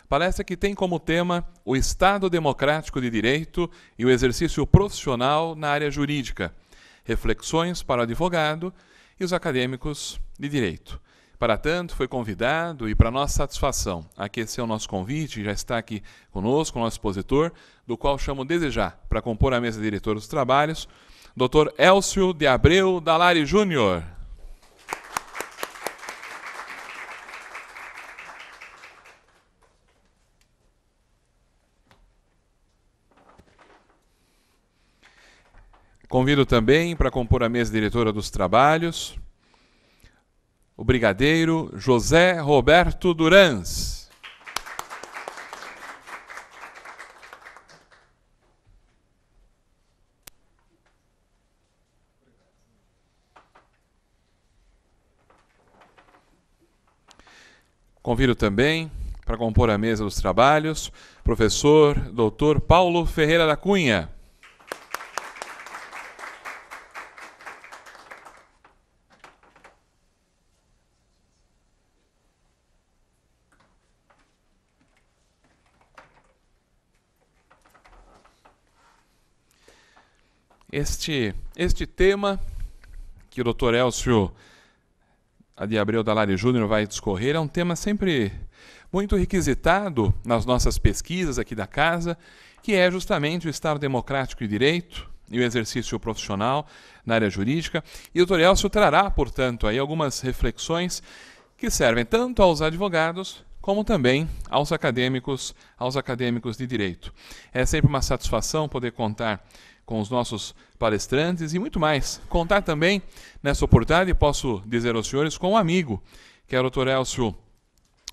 Palestra que tem como tema o Estado Democrático de Direito e o exercício profissional na área jurídica, reflexões para o advogado e os acadêmicos de direito. Para tanto, foi convidado e, para nossa satisfação, aqueceu o nosso convite, já está aqui conosco, o nosso expositor, do qual chamo desde já para compor a mesa de diretor dos trabalhos, Dr. Elcio de Abreu Dalari Júnior. Convido também para compor a mesa diretora dos trabalhos o brigadeiro José Roberto Durans. Convido também para compor a mesa dos trabalhos professor Dr. Paulo Ferreira da Cunha. Este tema que o Dr. Elcio de Abreu Dalari Júnior vai discorrer é um tema sempre muito requisitado nas nossas pesquisas aqui da casa, que é justamente o Estado Democrático de Direito e o exercício profissional na área jurídica. E o Dr. Elcio trará, portanto, aí algumas reflexões que servem tanto aos advogados como também aos acadêmicos de direito. É sempre uma satisfação poder contar com os nossos palestrantes e muito mais. Contar também, nessa oportunidade, posso dizer aos senhores, com um amigo, que é o Dr. Elcio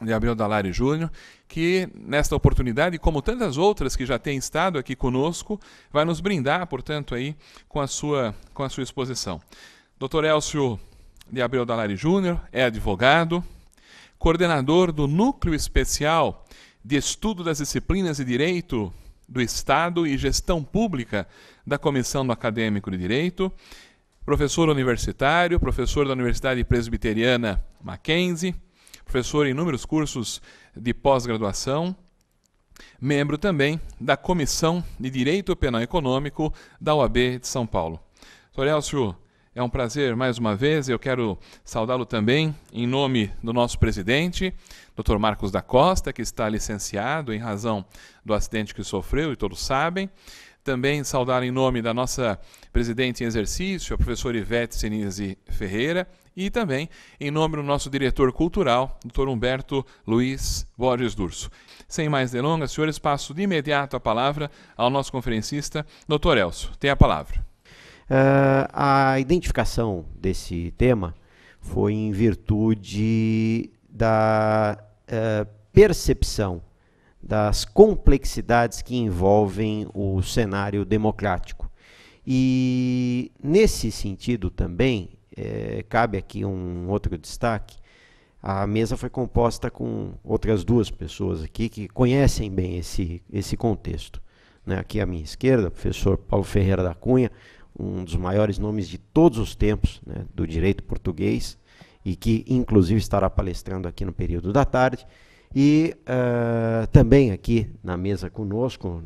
de Abreu Dalari Júnior, que nesta oportunidade, como tantas outras que já têm estado aqui conosco, vai nos brindar, portanto, aí com a sua exposição. Dr. Elcio de Abreu Dalari Júnior é advogado, coordenador do Núcleo Especial de Estudo das Disciplinas de Direito do Estado e Gestão Pública da Comissão do Acadêmico de Direito, professor universitário, professor da Universidade Presbiteriana Mackenzie, professor em inúmeros cursos de pós-graduação, membro também da Comissão de Direito Penal Econômico da OAB de São Paulo. Dr. Elcio, é um prazer mais uma vez, eu quero saudá-lo também em nome do nosso presidente, Dr. Marcos da Costa, que está licenciado em razão do acidente que sofreu, e todos sabem. Também saudar em nome da nossa presidente em exercício, a professora Ivete Senise Ferreira, e também em nome do nosso diretor cultural, Dr. Humberto Luiz Borges Durso. Sem mais delongas, senhores, passo de imediato a palavra ao nosso conferencista, Dr. Elcio. Tem a palavra. A identificação desse tema foi em virtude da percepção das complexidades que envolvem o cenário democrático. E, nesse sentido também, cabe aqui um outro destaque. A mesa foi composta com outras duas pessoas aqui que conhecem bem esse contexto. Né? Aqui à minha esquerda, o professor Paulo Ferreira da Cunha, um dos maiores nomes de todos os tempos, né, do direito português, e que inclusive estará palestrando aqui no período da tarde. E também aqui na mesa conosco,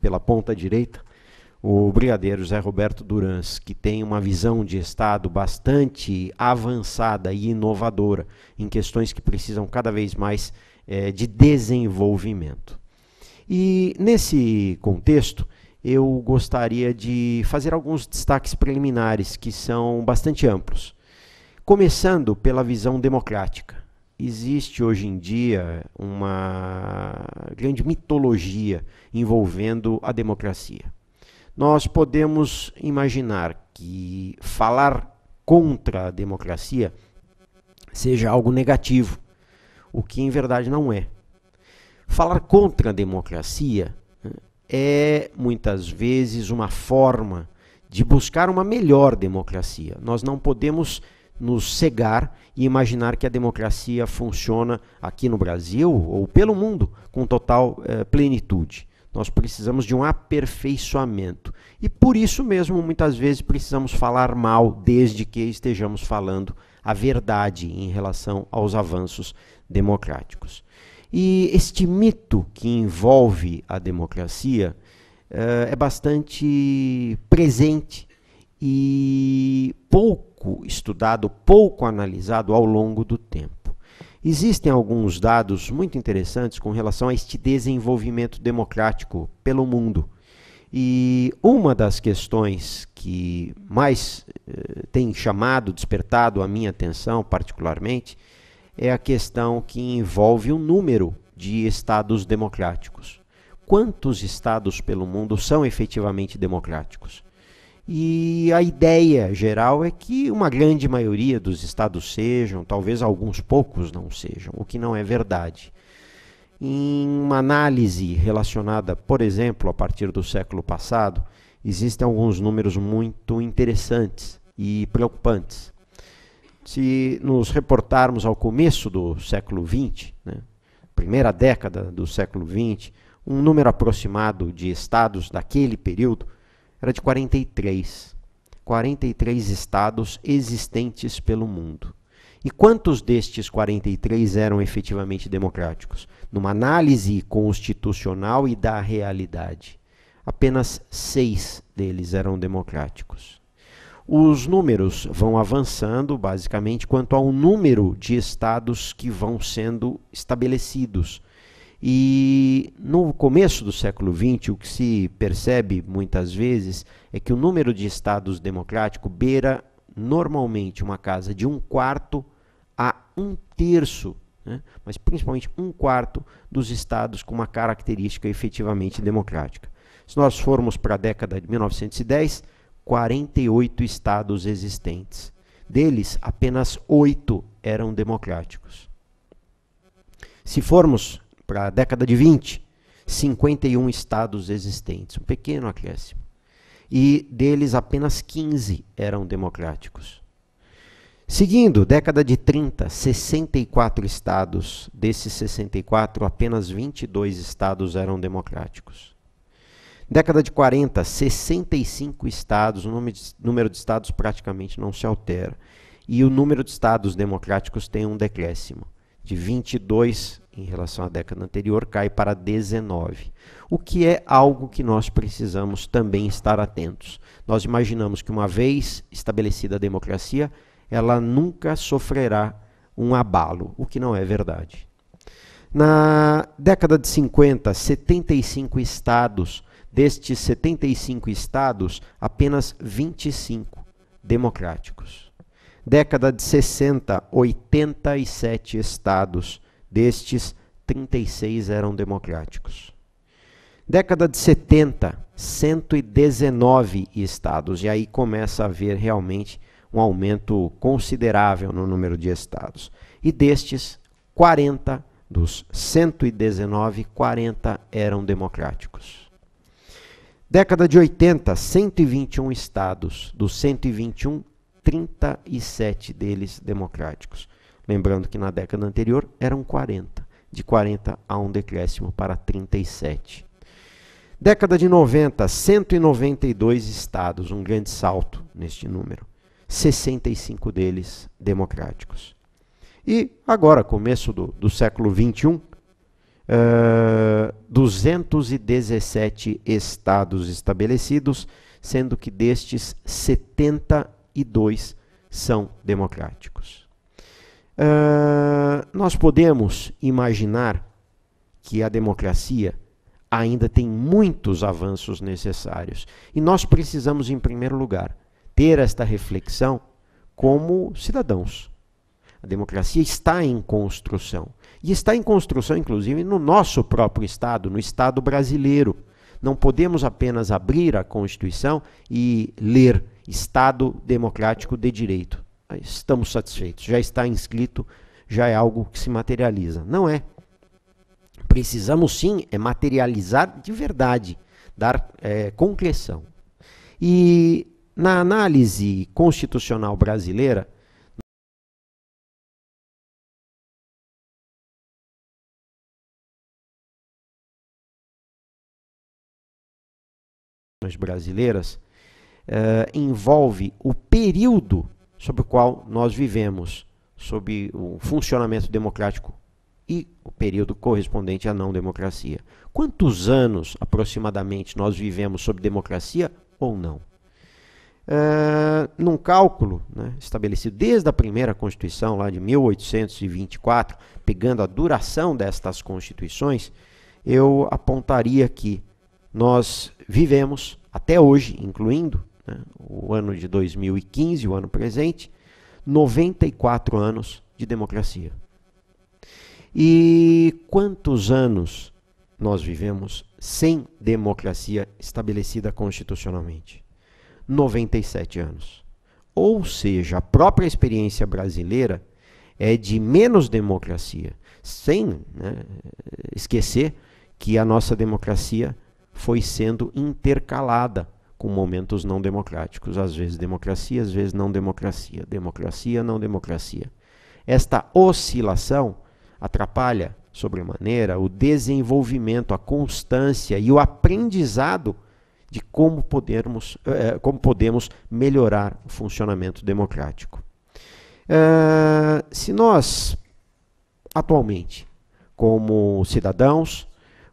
pela ponta direita, o brigadeiro José Roberto Durans, que tem uma visão de Estado bastante avançada e inovadora em questões que precisam cada vez mais de desenvolvimento. E nesse contexto, eu gostaria de fazer alguns destaques preliminares que são bastante amplos. Começando pela visão democrática. Existe hoje em dia uma grande mitologia envolvendo a democracia. Nós podemos imaginar que falar contra a democracia seja algo negativo, o que em verdade não é. Falar contra a democracia é, muitas vezes, uma forma de buscar uma melhor democracia. Nós não podemos nos cegar e imaginar que a democracia funciona aqui no Brasil ou pelo mundo com total plenitude. Nós precisamos de um aperfeiçoamento. E por isso mesmo, muitas vezes, precisamos falar mal, desde que estejamos falando a verdade em relação aos avanços democráticos. E este mito que envolve a democracia é bastante presente e pouco estudado, pouco analisado ao longo do tempo. Existem alguns dados muito interessantes com relação a este desenvolvimento democrático pelo mundo. E uma das questões que mais tem chamado, despertado a minha atenção particularmente, é a questão que envolve o número de estados democráticos. Quantos estados pelo mundo são efetivamente democráticos? E a ideia geral é que uma grande maioria dos estados sejam, talvez alguns poucos não sejam, o que não é verdade. Em uma análise relacionada, por exemplo, a partir do século passado, existem alguns números muito interessantes e preocupantes. Se nos reportarmos ao começo do século XX, primeira década do século XX, um número aproximado de estados daquele período era de 43. 43 estados existentes pelo mundo. E quantos destes 43 eram efetivamente democráticos? Numa análise constitucional e da realidade, apenas 6 deles eram democráticos. Os números vão avançando, basicamente, quanto ao número de estados que vão sendo estabelecidos. E no começo do século XX, o que se percebe muitas vezes é que o número de estados democráticos beira normalmente uma casa de 1/4 a 1/3, mas principalmente 1/4 dos estados com uma característica efetivamente democrática. Se nós formos para a década de 1910, 48 estados existentes. Deles, apenas 8 eram democráticos. Se formos para a década de 20, 51 estados existentes, um pequeno acréscimo. E deles apenas 15 eram democráticos. Seguindo, década de 30, 64 estados. Desses 64, apenas 22 estados eram democráticos. Década de 40, 65 estados, o número de estados praticamente não se altera. E o número de estados democráticos tem um decréscimo. De 22 em relação à década anterior, cai para 19. O que é algo que nós precisamos também estar atentos. Nós imaginamos que uma vez estabelecida a democracia, ela nunca sofrerá um abalo, o que não é verdade. Na década de 50, 75 estados. Destes 75 estados, apenas 25 democráticos. Década de 60, 87 estados. Destes, 36 eram democráticos. Década de 70, 119 estados. E aí começa a haver realmente um aumento considerável no número de estados. E destes, 40 dos 119, 40 eram democráticos. Década de 80, 121 estados. Dos 121, 37 deles democráticos. Lembrando que na década anterior eram 40. De 40 há um decréscimo para 37. Década de 90, 192 estados, um grande salto neste número. 65 deles democráticos. E agora, começo do século XXI, 217 estados estabelecidos, sendo que destes 72 são democráticos. Nós podemos imaginar que a democracia ainda tem muitos avanços necessários. E nós precisamos, em primeiro lugar, ter esta reflexão como cidadãos. A democracia está em construção. E está em construção, inclusive, no nosso próprio Estado, no Estado brasileiro. Não podemos apenas abrir a Constituição e ler Estado Democrático de Direito. Estamos satisfeitos, já está inscrito, já é algo que se materializa. Não é. Precisamos sim materializar de verdade, dar concreção. E na análise constitucional brasileira, brasileiras, envolve o período sobre o qual nós vivemos, sob o funcionamento democrático e o período correspondente à não democracia. Quantos anos, aproximadamente, nós vivemos sob democracia ou não? Num cálculo, né, estabelecido desde a primeira Constituição, lá de 1824, pegando a duração destas constituições, eu apontaria que nós vivemos, até hoje, incluindo, né, o ano de 2015, o ano presente, 94 anos de democracia. E quantos anos nós vivemos sem democracia estabelecida constitucionalmente? 97 anos. Ou seja, a própria experiência brasileira é de menos democracia, sem, né, esquecer que a nossa democracia foi sendo intercalada com momentos não democráticos, às vezes democracia, às vezes não democracia, democracia, não democracia. Esta oscilação atrapalha, sobremaneira, o desenvolvimento, a constância e o aprendizado de como podemos melhorar o funcionamento democrático. Se nós, atualmente, como cidadãos,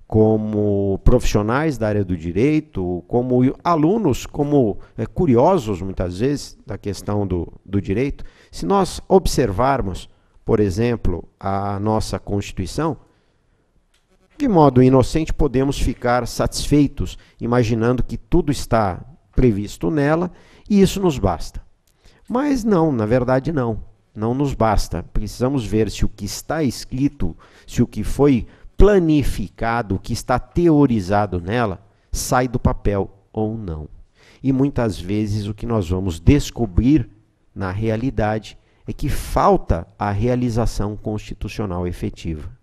como profissionais da área do direito, como alunos, como curiosos, muitas vezes, da questão do direito, se nós observarmos, por exemplo, a nossa Constituição, de modo inocente podemos ficar satisfeitos, imaginando que tudo está previsto nela e isso nos basta. Mas não, na verdade não nos basta. Precisamos ver se o que está escrito, se o que foi planificado, o que está teorizado nela, sai do papel ou não. E muitas vezes o que nós vamos descobrir na realidade é que falta a realização constitucional efetiva.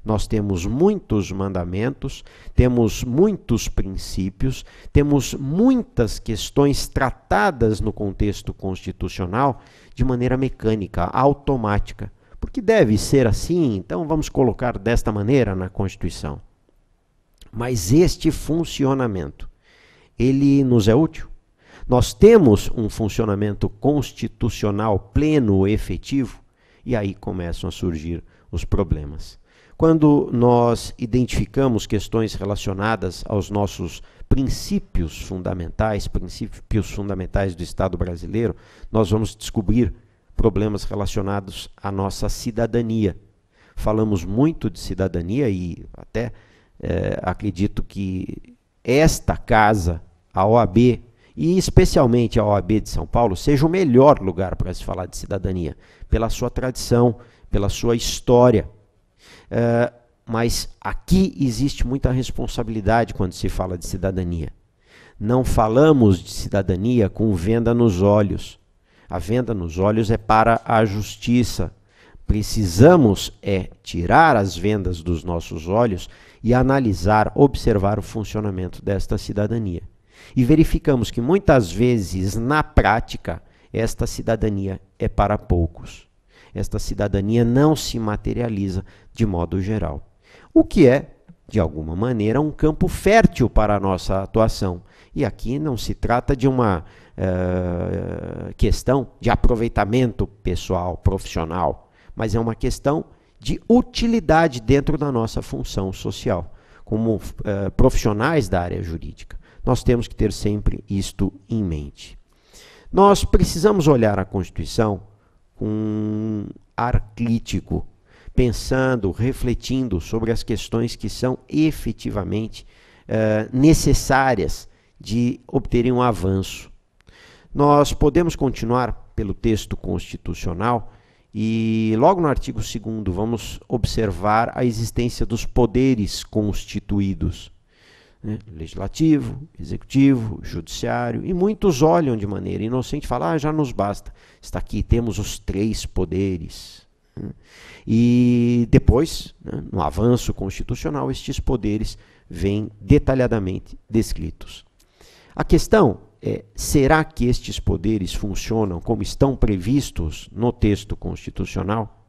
Nós temos muitos mandamentos, temos muitos princípios, temos muitas questões tratadas no contexto constitucional de maneira mecânica, automática. Porque deve ser assim, então vamos colocar desta maneira na Constituição. Mas este funcionamento, ele nos é útil? Nós temos um funcionamento constitucional pleno, efetivo? E aí começam a surgir os problemas. Quando nós identificamos questões relacionadas aos nossos princípios fundamentais do Estado brasileiro, nós vamos descobrir problemas relacionados à nossa cidadania. Falamos muito de cidadania e até acredito que esta casa, a OAB, e especialmente a OAB de São Paulo, seja o melhor lugar para se falar de cidadania, pela sua tradição, pela sua história. Mas aqui existe muita responsabilidade quando se fala de cidadania. Não falamos de cidadania com venda nos olhos. A venda nos olhos é para a justiça. Precisamos tirar as vendas dos nossos olhos e analisar, observar o funcionamento desta cidadania. E verificamos que muitas vezes, na prática, esta cidadania é para poucos. Esta cidadania não se materializa de modo geral. O que é, de alguma maneira, um campo fértil para a nossa atuação. E aqui não se trata de uma questão de aproveitamento pessoal, profissional, mas é uma questão de utilidade dentro da nossa função social. Como profissionais da área jurídica, nós temos que ter sempre isto em mente. Nós precisamos olhar a Constituição com um ar crítico, pensando, refletindo sobre as questões que são efetivamente necessárias de obterem um avanço. Nós podemos continuar pelo texto constitucional e logo no artigo 2º vamos observar a existência dos poderes constituídos, né? Legislativo, executivo, judiciário, e muitos olham de maneira inocente e falam, já nos basta, está aqui, temos os 3 poderes. E depois, né, no avanço constitucional, estes poderes vêm detalhadamente descritos. A questão é, será que estes poderes funcionam como estão previstos no texto constitucional?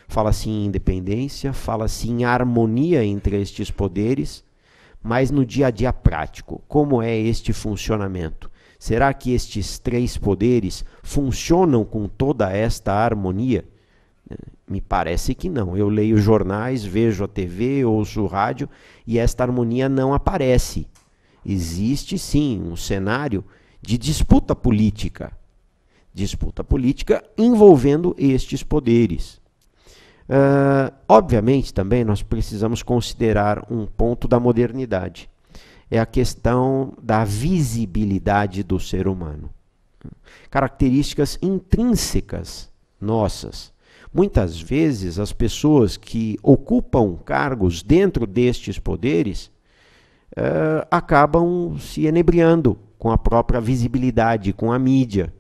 Fala-se em independência, fala-se em harmonia entre estes poderes, mas no dia a dia prático, como é este funcionamento? Será que estes 3 poderes funcionam com toda esta harmonia? Me parece que não. Eu leio jornais, vejo a TV, ouço o rádio e esta harmonia não aparece. Existe sim um cenário de disputa política envolvendo estes poderes. Obviamente também nós precisamos considerar um ponto da modernidade. É a questão da visibilidade do ser humano. Características intrínsecas nossas. Muitas vezes as pessoas que ocupam cargos dentro destes poderes acabam se enebriando com a própria visibilidade, com a mídia.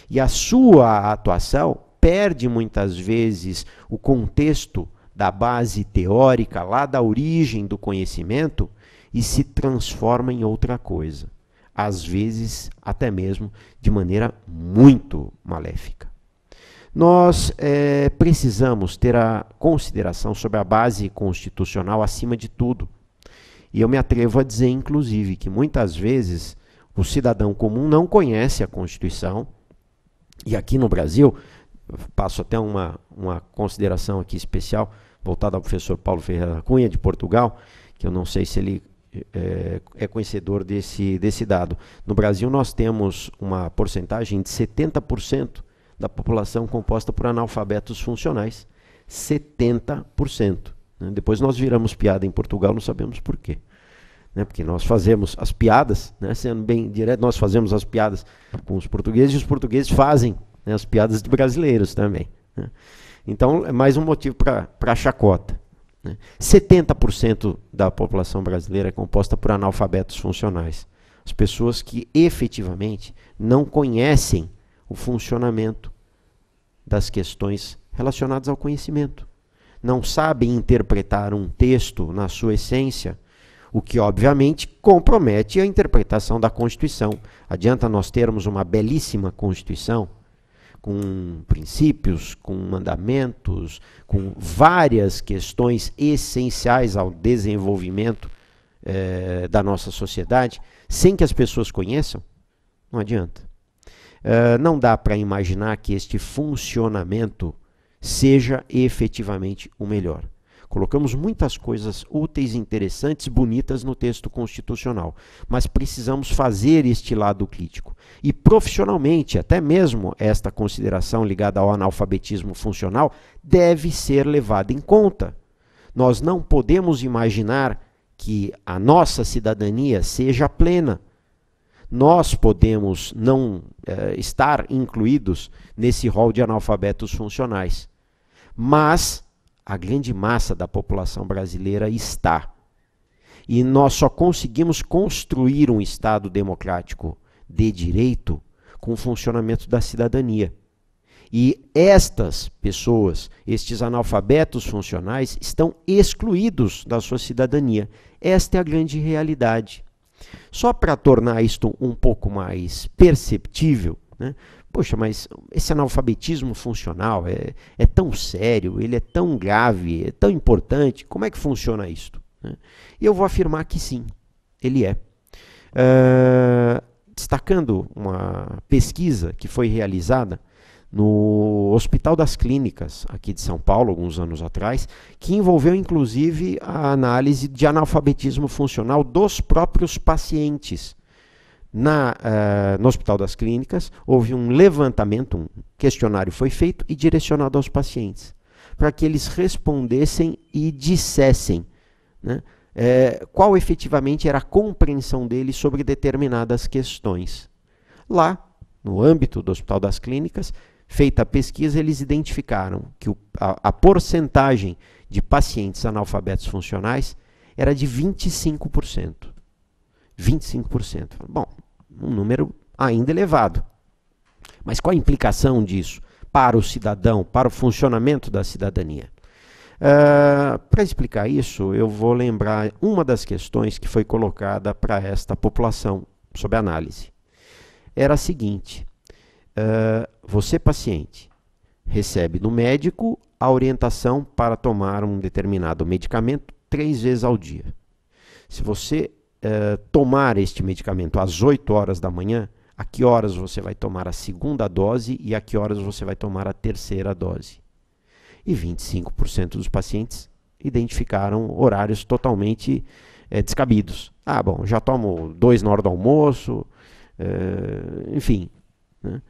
E a sua atuação perde muitas vezes o contexto da base teórica, lá da origem do conhecimento, e se transforma em outra coisa. Às vezes, até mesmo de maneira muito maléfica. Nós precisamos ter a consideração sobre a base constitucional acima de tudo. E eu me atrevo a dizer, inclusive, que muitas vezes o cidadão comum não conhece a Constituição. E aqui no Brasil, passo até uma consideração aqui especial, voltada ao professor Paulo Ferreira da Cunha, de Portugal, que eu não sei se ele é conhecedor desse dado. No Brasil, nós temos uma porcentagem de 70% da população composta por analfabetos funcionais. 70%. Né? Depois nós viramos piada em Portugal, não sabemos por quê. Né? Porque nós fazemos as piadas, né? Sendo bem direto, nós fazemos as piadas com os portugueses e os portugueses fazem, né, as piadas de brasileiros também. Né? Então, é mais um motivo para chacota. Né? 70% da população brasileira é composta por analfabetos funcionais. As pessoas que efetivamente não conhecem o funcionamento das questões relacionadas ao conhecimento. Não sabem interpretar um texto na sua essência, o que obviamente compromete a interpretação da Constituição. Adianta nós termos uma belíssima Constituição, com princípios, com mandamentos, com várias questões essenciais ao desenvolvimento da nossa sociedade, sem que as pessoas conheçam? Não adianta. Não dá para imaginar que este funcionamento seja efetivamente o melhor. Colocamos muitas coisas úteis, interessantes, bonitas no texto constitucional, mas precisamos fazer este lado crítico. E profissionalmente, até mesmo esta consideração ligada ao analfabetismo funcional deve ser levada em conta. Nós não podemos imaginar que a nossa cidadania seja plena. Nós podemos não estar incluídos nesse rol de analfabetos funcionais, mas a grande massa da população brasileira está. E nós só conseguimos construir um Estado democrático de direito com o funcionamento da cidadania. E estas pessoas, estes analfabetos funcionais, estão excluídos da sua cidadania. Esta é a grande realidade. Só para tornar isto um pouco mais perceptível, né? Poxa, mas esse analfabetismo funcional é tão sério, ele é tão grave, é tão importante, como é que funciona isto? E eu vou afirmar que sim, ele é. Destacando uma pesquisa que foi realizada no Hospital das Clínicas, aqui de São Paulo, alguns anos atrás, que envolveu inclusive a análise de analfabetismo funcional dos próprios pacientes. No Hospital das Clínicas, houve um levantamento, um questionário foi feito e direcionado aos pacientes, para que eles respondessem e dissessem, né, qual efetivamente era a compreensão deles sobre determinadas questões. Lá, no âmbito do Hospital das Clínicas, feita a pesquisa, eles identificaram que a porcentagem de pacientes analfabetos funcionais era de 25%. 25%. Bom, um número ainda elevado. Mas qual a implicação disso para o cidadão, para o funcionamento da cidadania? Para explicar isso, eu vou lembrar uma das questões que foi colocada para esta população sob análise. Era a seguinte: você, paciente, recebe do médico a orientação para tomar um determinado medicamento 3 vezes ao dia. Se você tomar este medicamento às 8 horas da manhã, a que horas você vai tomar a segunda dose e a que horas você vai tomar a terceira dose? E 25% dos pacientes identificaram horários totalmente descabidos. Ah, bom, já tomo 2 na hora do almoço, enfim. Né?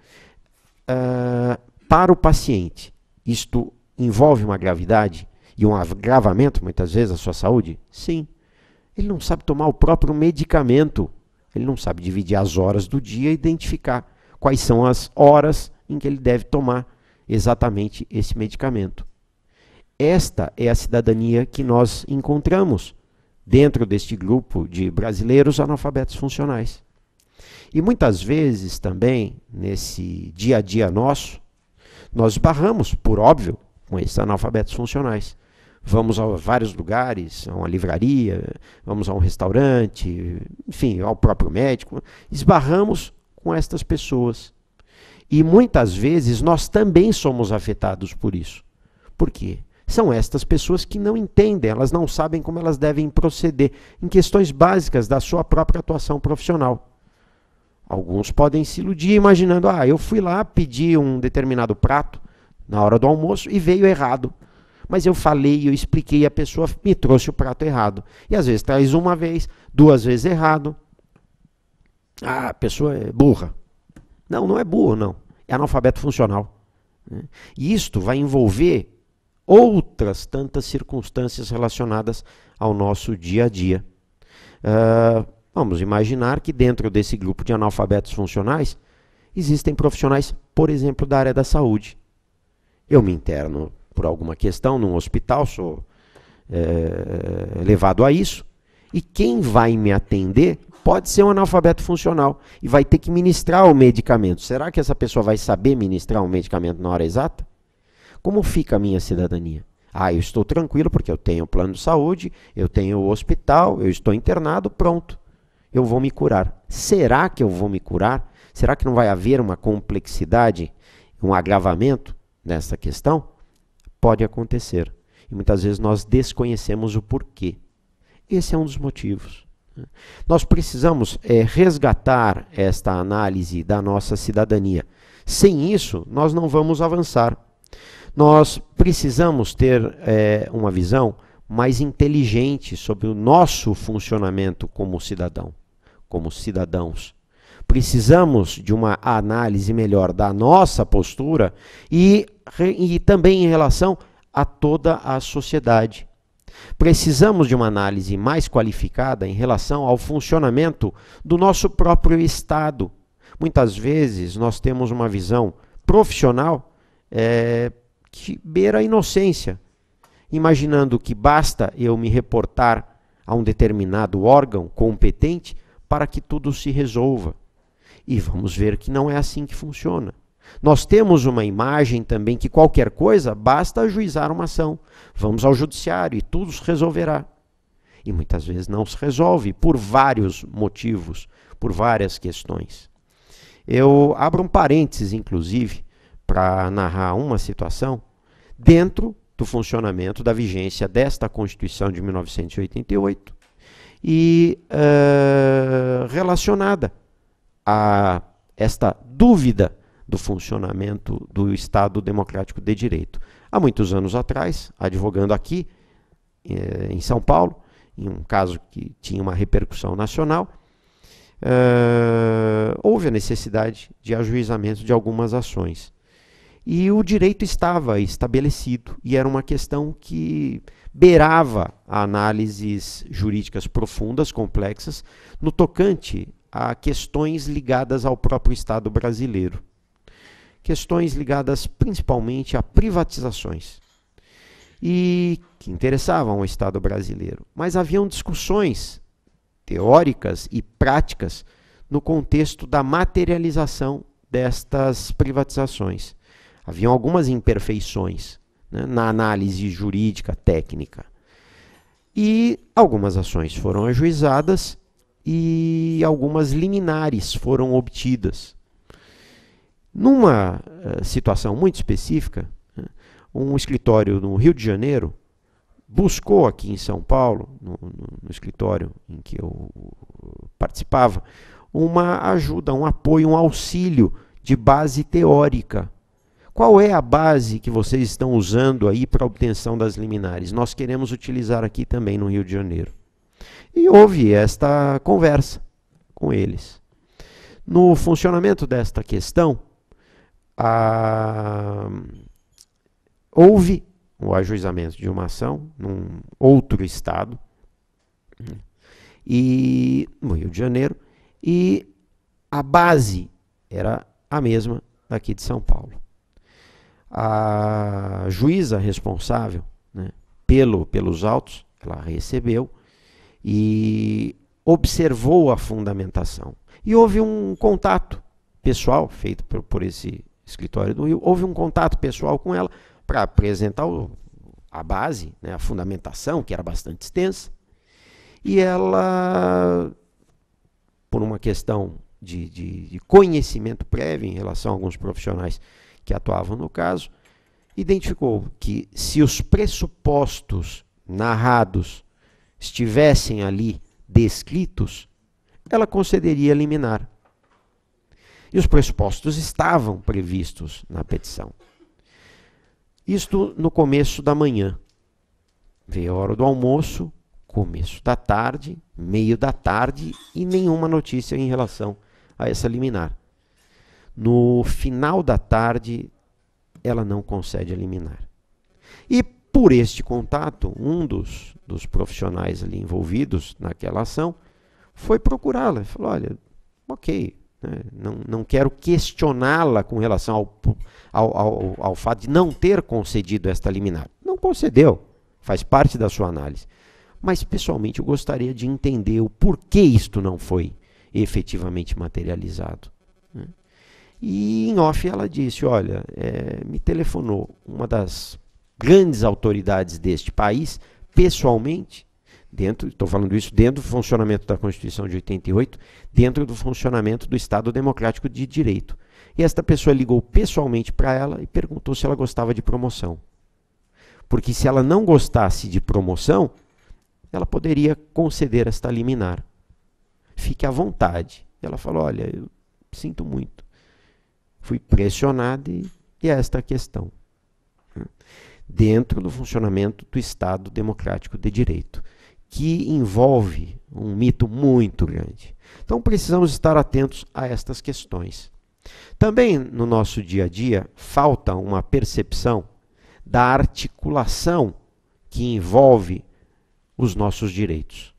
Para o paciente, isto envolve uma gravidade e um agravamento, muitas vezes, da sua saúde? Sim. Ele não sabe tomar o próprio medicamento. Ele não sabe dividir as horas do dia e identificar quais são as horas em que ele deve tomar exatamente esse medicamento. Esta é a cidadania que nós encontramos dentro deste grupo de brasileiros analfabetos funcionais. E muitas vezes também, nesse dia a dia nosso, nós esbarramos, por óbvio, com esses analfabetos funcionais. Vamos a vários lugares, a uma livraria, vamos a um restaurante, enfim, ao próprio médico, esbarramos com estas pessoas. E muitas vezes nós também somos afetados por isso. Por quê? São estas pessoas que não entendem, elas não sabem como elas devem proceder em questões básicas da sua própria atuação profissional. Alguns podem se iludir imaginando, eu fui lá, pedi um determinado prato na hora do almoço e veio errado. Mas eu falei, eu expliquei e a pessoa me trouxe o prato errado. E às vezes traz uma vez, 2 vezes errado. A pessoa é burra. Não, não é burro, não. É analfabeto funcional. E isto vai envolver outras tantas circunstâncias relacionadas ao nosso dia a dia. Vamos imaginar que dentro desse grupo de analfabetos funcionais existem profissionais, por exemplo, da área da saúde. Eu me interno por alguma questão num hospital, sou levado a isso, e quem vai me atender pode ser um analfabeto funcional e vai ter que ministrar o medicamento. Será que essa pessoa vai saber ministrar um medicamento na hora exata? Como fica a minha cidadania? Eu estou tranquilo porque eu tenho plano de saúde, eu tenho o hospital, eu estou internado, pronto. Eu vou me curar. Será que eu vou me curar? Será que não vai haver uma complexidade, um agravamento nessa questão? Pode acontecer. E muitas vezes nós desconhecemos o porquê. Esse é um dos motivos. Nós precisamos resgatar esta análise da nossa cidadania. Sem isso, nós não vamos avançar. Nós precisamos ter uma visão mais inteligente sobre o nosso funcionamento como cidadão, como cidadãos. Precisamos de uma análise melhor da nossa postura e também em relação a toda a sociedade. Precisamos de uma análise mais qualificada em relação ao funcionamento do nosso próprio Estado. Muitas vezes nós temos uma visão profissional que beira a inocência, imaginando que basta eu me reportar a um determinado órgão competente para que tudo se resolva. E vamos ver que não é assim que funciona. Nós temos uma imagem também que qualquer coisa basta ajuizar uma ação. Vamos ao judiciário e tudo se resolverá. E muitas vezes não se resolve por vários motivos, por várias questões. Eu abro um parênteses, inclusive, para narrar uma situação dentro do funcionamento da vigência desta Constituição de 1988 e relacionada a esta dúvida do funcionamento do Estado Democrático de Direito. Há muitos anos atrás, advogando aqui em São Paulo, em um caso que tinha uma repercussão nacional, houve a necessidade de ajuizamento de algumas ações. E o direito estava estabelecido e era uma questão que beirava a análises jurídicas profundas, complexas, no tocante a questões ligadas ao próprio Estado brasileiro. Questões ligadas principalmente a privatizações e que interessavam ao Estado brasileiro. Mas haviam discussões teóricas e práticas no contexto da materialização destas privatizações. Haviam algumas imperfeições, né, na análise jurídica técnica. E algumas ações foram ajuizadas e algumas liminares foram obtidas. Numa situação muito específica, um escritório no Rio de Janeiro buscou aqui em São Paulo, no escritório em que eu participava, uma ajuda, um apoio, um auxílio de base teórica, Qual é a base que vocês estão usando aí para a obtenção das liminares? Nós queremos utilizar aqui também no Rio de Janeiro. E houve esta conversa com eles. No funcionamento desta questão, houve o ajuizamento de uma ação num outro estado, e no Rio de Janeiro, e a base era a mesma daqui de São Paulo. A juíza responsável, né, pelos autos, ela recebeu e observou a fundamentação. E houve um contato pessoal, feito por esse escritório do Rio, houve um contato pessoal com ela para apresentar a base, né, a fundamentação, que era bastante extensa, e ela, por uma questão de conhecimento prévio em relação a alguns profissionais que atuavam no caso, identificou que se os pressupostos narrados estivessem ali descritos, ela concederia liminar. E os pressupostos estavam previstos na petição. Isto no começo da manhã. Veio a hora do almoço, começo da tarde, meio da tarde e nenhuma notícia em relação a essa liminar. No final da tarde, ela não concede a liminar. E por este contato, um dos profissionais ali envolvidos naquela ação foi procurá-la. Falou, olha, ok, né, não quero questioná-la com relação ao fato de não ter concedido esta liminar. Não concedeu, faz parte da sua análise. Mas, pessoalmente, eu gostaria de entender o porquê isto não foi efetivamente materializado. Né? E, em off, ela disse, olha, me telefonou uma das grandes autoridades deste país, pessoalmente, estou falando isso dentro do funcionamento da Constituição de 88, dentro do funcionamento do Estado Democrático de Direito. E esta pessoa ligou pessoalmente para ela e perguntou se ela gostava de promoção. Porque se ela não gostasse de promoção, ela poderia conceder esta liminar. Fique à vontade. E ela falou, olha, eu sinto muito. Fui pressionada e é esta a questão. Dentro do funcionamento do Estado Democrático de Direito, que envolve um mito muito grande. Então precisamos estar atentos a estas questões. Também no nosso dia a dia falta uma percepção da articulação que envolve os nossos direitos.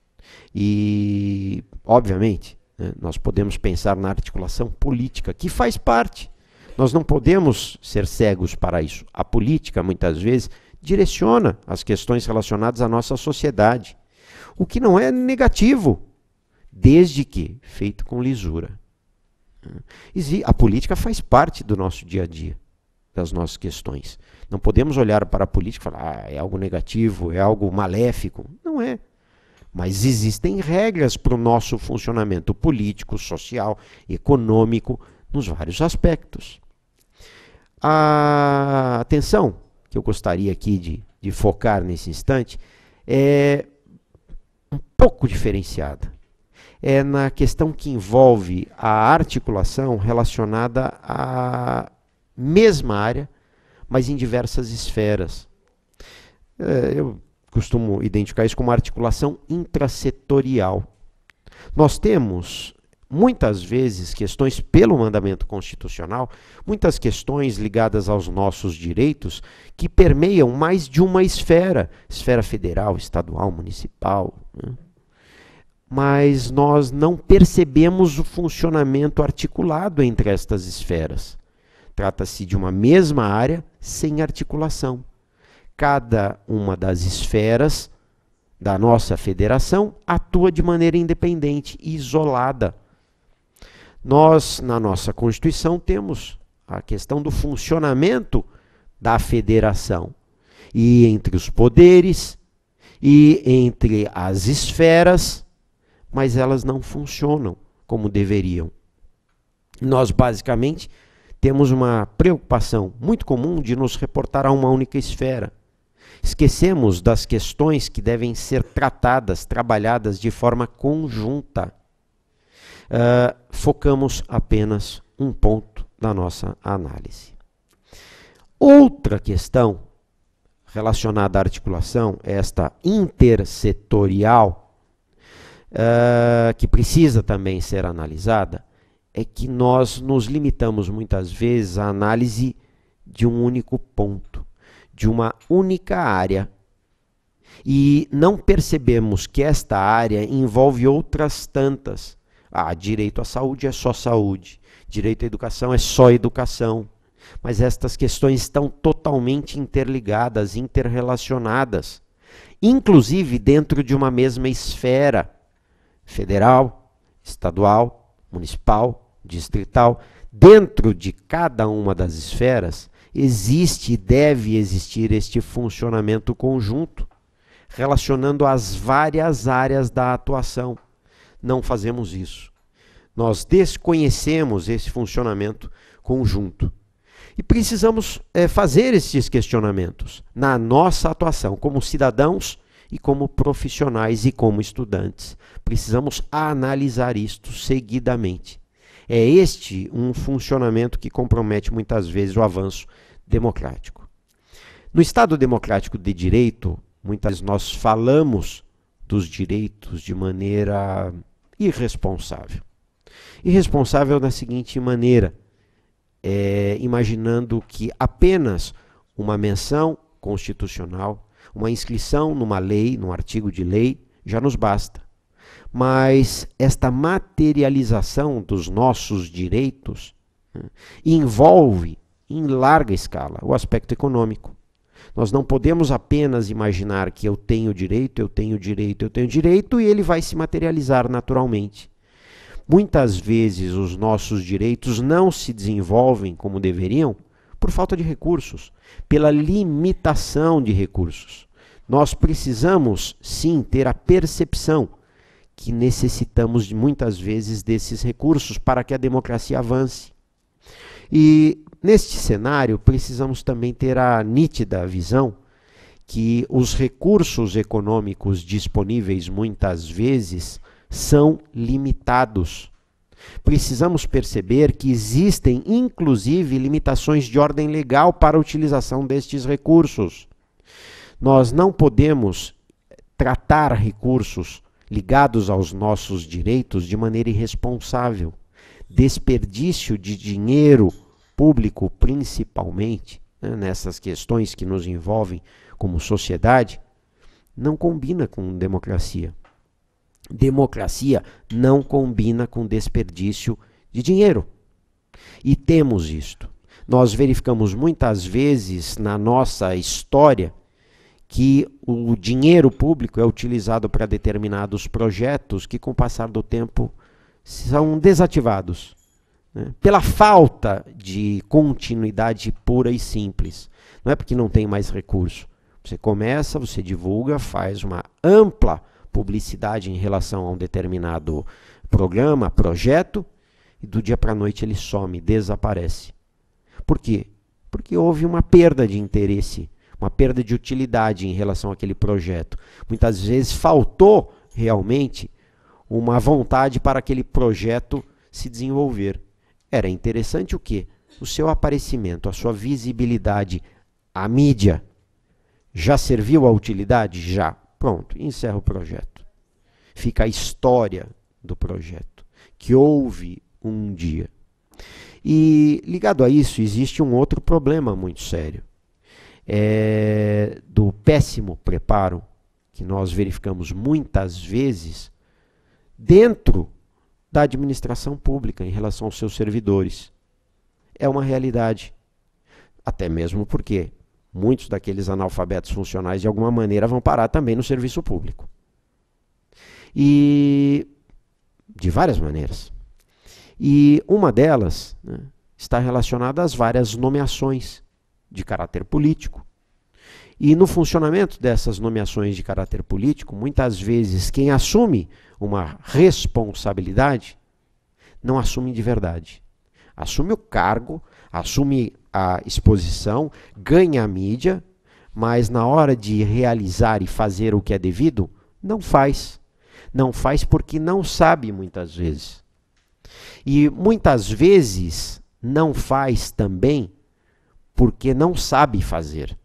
E, obviamente, né, nós podemos pensar na articulação política, que faz parte. Nós não podemos ser cegos para isso. A política, muitas vezes, direciona as questões relacionadas à nossa sociedade, o que não é negativo, desde que feito com lisura. A política faz parte do nosso dia a dia, das nossas questões. Não podemos olhar para a política e falar, é algo negativo, é algo maléfico. Não é. Mas existem regras para o nosso funcionamento político, social, econômico, nos vários aspectos. A atenção que eu gostaria aqui de focar nesse instante é um pouco diferenciada. É na questão que envolve a articulação relacionada à mesma área, mas em diversas esferas. Eu costumo identificar isso como articulação intrasetorial. Nós temos, muitas vezes, questões pelo mandamento constitucional, muitas questões ligadas aos nossos direitos, que permeiam mais de uma esfera federal, estadual, municipal, né? Mas nós não percebemos o funcionamento articulado entre estas esferas. Trata-se de uma mesma área sem articulação. Cada uma das esferas da nossa federação atua de maneira independente e isolada. Nós, na nossa Constituição, temos a questão do funcionamento da federação. E entre os poderes, e entre as esferas, mas elas não funcionam como deveriam. Nós, basicamente, temos uma preocupação muito comum de nos reportar a uma única esfera. Esquecemos das questões que devem ser tratadas, trabalhadas de forma conjunta. Focamos apenas um ponto da nossa análise. Outra questão relacionada à articulação, esta intersetorial, que precisa também ser analisada, é que nós nos limitamos muitas vezes à análise de um único ponto, de uma única área, e não percebemos que esta área envolve outras tantas. Direito à saúde é só saúde, direito à educação é só educação, mas estas questões estão totalmente interligadas, interrelacionadas, inclusive dentro de uma mesma esfera, federal, estadual, municipal, distrital. Dentro de cada uma das esferas existe e deve existir este funcionamento conjunto, relacionando as várias áreas da atuação. Não fazemos isso. Nós desconhecemos esse funcionamento conjunto. E precisamos fazer esses questionamentos na nossa atuação, como cidadãos e como profissionais e como estudantes. Precisamos analisar isto seguidamente. É este um funcionamento que compromete muitas vezes o avanço democrático. No Estado democrático de direito, muitas vezes nós falamos dos direitos de maneira irresponsável. Irresponsável da seguinte maneira: imaginando que apenas uma menção constitucional, uma inscrição numa lei, num artigo de lei, já nos basta. Mas esta materialização dos nossos direitos envolve, em larga escala, o aspecto econômico. Nós não podemos apenas imaginar que eu tenho direito, eu tenho direito, eu tenho direito, e ele vai se materializar naturalmente. Muitas vezes os nossos direitos não se desenvolvem como deveriam por falta de recursos, pela limitação de recursos. Nós precisamos, sim, ter a percepção que necessitamos muitas vezes desses recursos para que a democracia avance. E neste cenário precisamos também ter a nítida visão que os recursos econômicos disponíveis muitas vezes são limitados. Precisamos perceber que existem, inclusive, limitações de ordem legal para a utilização destes recursos. Nós não podemos tratar recursos ligados aos nossos direitos de maneira irresponsável. Desperdício de dinheiro público, principalmente, nessas questões que nos envolvem como sociedade, não combina com democracia. Democracia não combina com desperdício de dinheiro. E temos isto. Nós verificamos muitas vezes na nossa história que o dinheiro público é utilizado para determinados projetos que, com o passar do tempo, são desativados, né? Pela falta de continuidade pura e simples. Não é porque não tem mais recurso. Você começa, você divulga, faz uma ampla publicidade em relação a um determinado programa, projeto, e do dia para a noite ele some, desaparece. Por quê? Porque houve uma perda de interesse, uma perda de utilidade em relação àquele projeto. Muitas vezes faltou realmente uma vontade para aquele projeto se desenvolver. Era interessante o quê? O seu aparecimento, a sua visibilidade, a mídia. Já serviu à utilidade? Já. Pronto, encerra o projeto. Fica a história do projeto, que houve um dia. E ligado a isso, existe um outro problema muito sério. Do péssimo preparo que nós verificamos muitas vezes dentro da administração pública em relação aos seus servidores. É uma realidade. Até mesmo porque muitos daqueles analfabetos funcionais, de alguma maneira, vão parar também no serviço público. E de várias maneiras. E uma delas, né, está relacionada às várias nomeações de caráter político. E no funcionamento dessas nomeações de caráter político, muitas vezes quem assume uma responsabilidade não assume de verdade. Assume o cargo, assume a exposição, ganha a mídia, mas na hora de realizar e fazer o que é devido, não faz. Não faz porque não sabe muitas vezes. E muitas vezes não faz também porque não sabe fazer.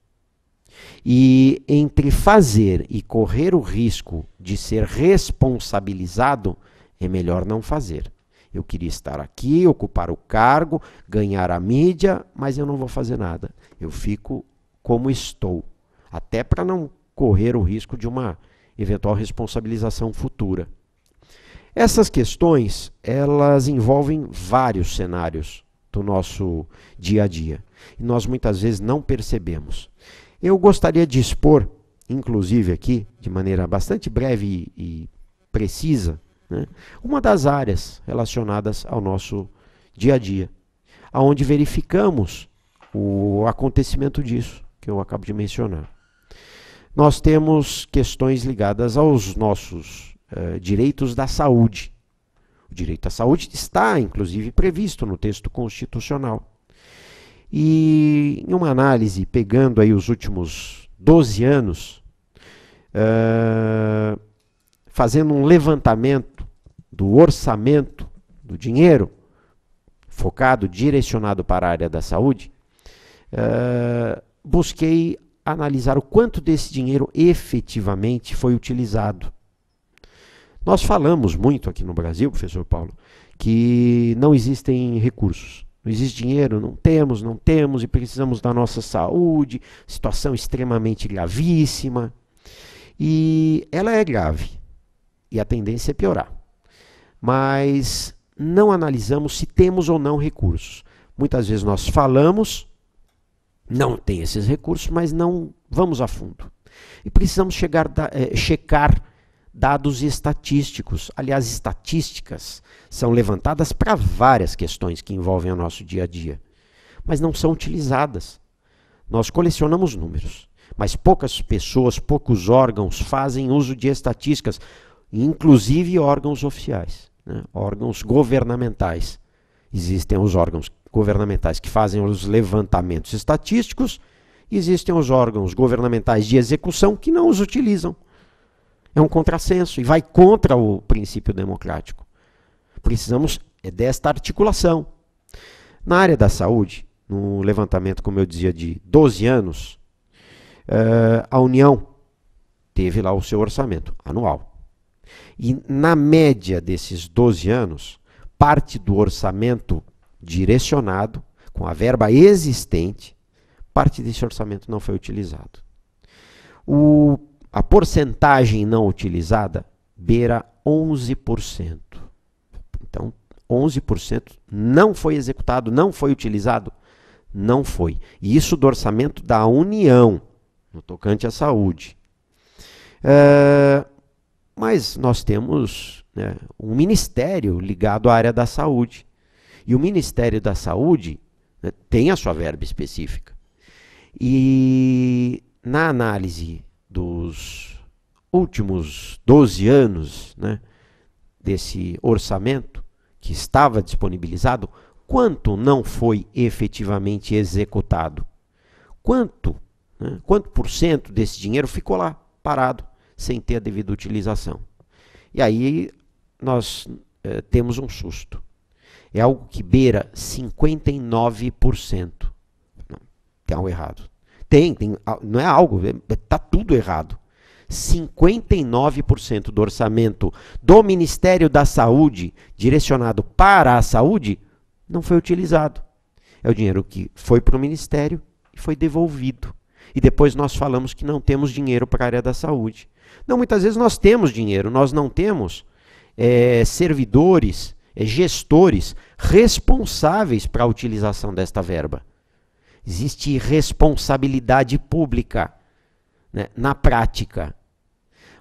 E entre fazer e correr o risco de ser responsabilizado, é melhor não fazer. Eu queria estar aqui, ocupar o cargo, ganhar a mídia, mas eu não vou fazer nada. Eu fico como estou, até para não correr o risco de uma eventual responsabilização futura. Essas questões, elas envolvem vários cenários do nosso dia a dia. E nós muitas vezes não percebemos. Eu gostaria de expor, inclusive aqui, de maneira bastante breve e precisa, né, uma das áreas relacionadas ao nosso dia a dia, onde verificamos o acontecimento disso, que eu acabo de mencionar. Nós temos questões ligadas aos nossos direitos da saúde. O direito à saúde está, inclusive, previsto no texto constitucional. E em uma análise, pegando aí os últimos 12 anos, fazendo um levantamento do orçamento, do dinheiro, focado, direcionado para a área da saúde, busquei analisar o quanto desse dinheiro efetivamente foi utilizado. Nós falamos muito aqui no Brasil, professor Paulo, que não existem recursos. Não existe dinheiro, não temos e precisamos da nossa saúde, situação extremamente gravíssima. E ela é grave e a tendência é piorar. Mas não analisamos se temos ou não recursos. Muitas vezes nós falamos, não tem esses recursos, mas não vamos a fundo. E precisamos checar dados estatísticos. Aliás, estatísticas são levantadas para várias questões que envolvem o nosso dia a dia, mas não são utilizadas. Nós colecionamos números, mas poucas pessoas, poucos órgãos fazem uso de estatísticas, inclusive órgãos oficiais, né? Órgãos governamentais. Existem os órgãos governamentais que fazem os levantamentos estatísticos, e existem os órgãos governamentais de execução que não os utilizam. É um contrassenso e vai contra o princípio democrático. Precisamos desta articulação. Na área da saúde, no levantamento, como eu dizia, de 12 anos, a União teve lá o seu orçamento anual. E na média desses 12 anos, parte do orçamento direcionado, com a verba existente, parte desse orçamento não foi utilizado. A porcentagem não utilizada beira 11%. Então, 11% não foi executado, não foi utilizado? Não foi. E isso do orçamento da União, no tocante à saúde. Mas nós temos, né, um ministério ligado à área da saúde. E o Ministério da Saúde, né, tem a sua verba específica. E na análise dos últimos 12 anos, né, desse orçamento que estava disponibilizado, quanto não foi efetivamente executado? Quanto por cento desse dinheiro ficou lá, parado, sem ter a devida utilização? E aí nós temos um susto. É algo que beira 59%. Não, tem algo errado. Não é algo, está tudo errado. 59% do orçamento do Ministério da Saúde, direcionado para a saúde, não foi utilizado. É o dinheiro que foi para o Ministério e foi devolvido. E depois nós falamos que não temos dinheiro para a área da saúde. Não, muitas vezes nós temos dinheiro, nós não temos servidores, gestores responsáveis para a utilização desta verba. Existe responsabilidade pública, né, na prática.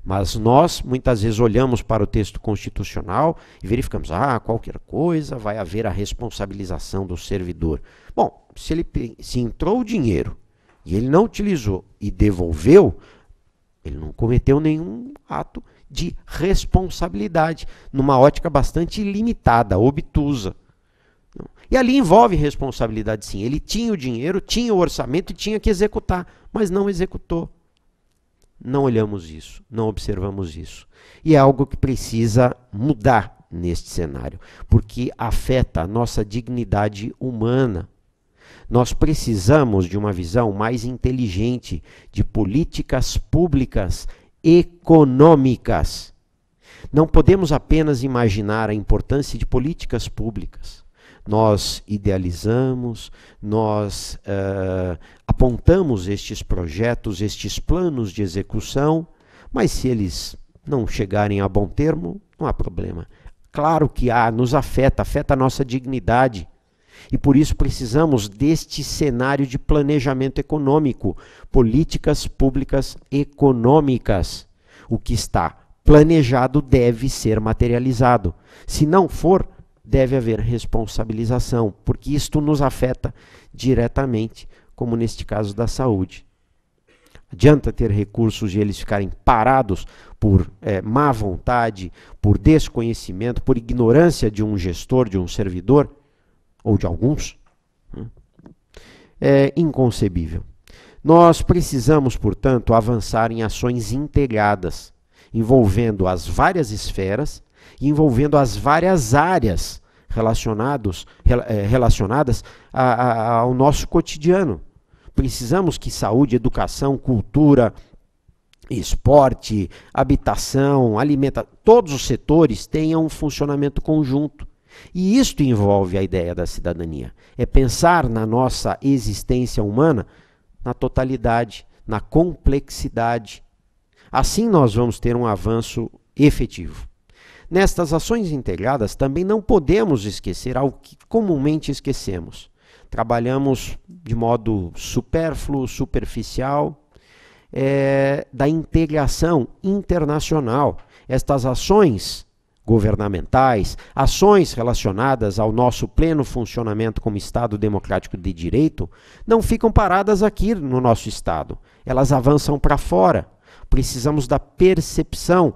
Mas nós, muitas vezes, olhamos para o texto constitucional e verificamos, qualquer coisa vai haver a responsabilização do servidor. Bom, se entrou o dinheiro e ele não utilizou e devolveu, ele não cometeu nenhum ato de responsabilidade, numa ótica bastante limitada, obtusa. E ali envolve responsabilidade, sim. Ele tinha o dinheiro, tinha o orçamento e tinha que executar, mas não executou. Não olhamos isso, não observamos isso. E é algo que precisa mudar neste cenário, porque afeta a nossa dignidade humana. Nós precisamos de uma visão mais inteligente de políticas públicas econômicas. Não podemos apenas imaginar a importância de políticas públicas. Nós idealizamos, nós apontamos estes projetos, estes planos de execução, mas se eles não chegarem a bom termo, não há problema. Claro que nos afeta a nossa dignidade. E por isso precisamos deste cenário de planejamento econômico, políticas públicas econômicas. O que está planejado deve ser materializado. Se não for, deve haver responsabilização, porque isto nos afeta diretamente, como neste caso da saúde. Adianta ter recursos e eles ficarem parados por má vontade, por desconhecimento, por ignorância de um gestor, de um servidor, ou de alguns? É inconcebível. Nós precisamos, portanto, avançar em ações integradas, envolvendo as várias esferas, envolvendo as várias áreas relacionadas ao nosso cotidiano. Precisamos que saúde, educação, cultura, esporte, habitação, alimentação, todos os setores tenham um funcionamento conjunto. E isto envolve a ideia da cidadania. É pensar na nossa existência humana na totalidade, na complexidade. Assim nós vamos ter um avanço efetivo. Nestas ações integradas também não podemos esquecer algo que comumente esquecemos. Trabalhamos de modo supérfluo, superficial, da integração internacional. Estas ações governamentais, ações relacionadas ao nosso pleno funcionamento como Estado democrático de direito, não ficam paradas aqui no nosso Estado. Elas avançam para fora. Precisamos da percepção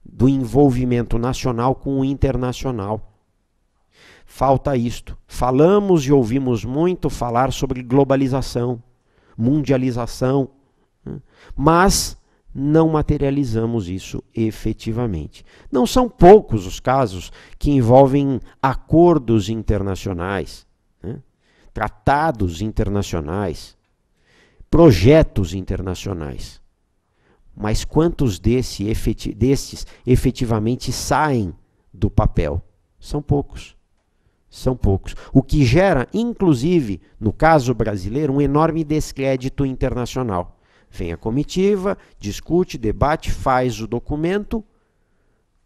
do envolvimento nacional com o internacional. Falta isto. Falamos e ouvimos muito falar sobre globalização, mundialização, mas não materializamos isso efetivamente. Não são poucos os casos que envolvem acordos internacionais, tratados internacionais, projetos internacionais. Mas quantos destes efetivamente saem do papel? São poucos. São poucos. O que gera, inclusive, no caso brasileiro, um enorme descrédito internacional. Vem a comitiva, discute, debate, faz o documento,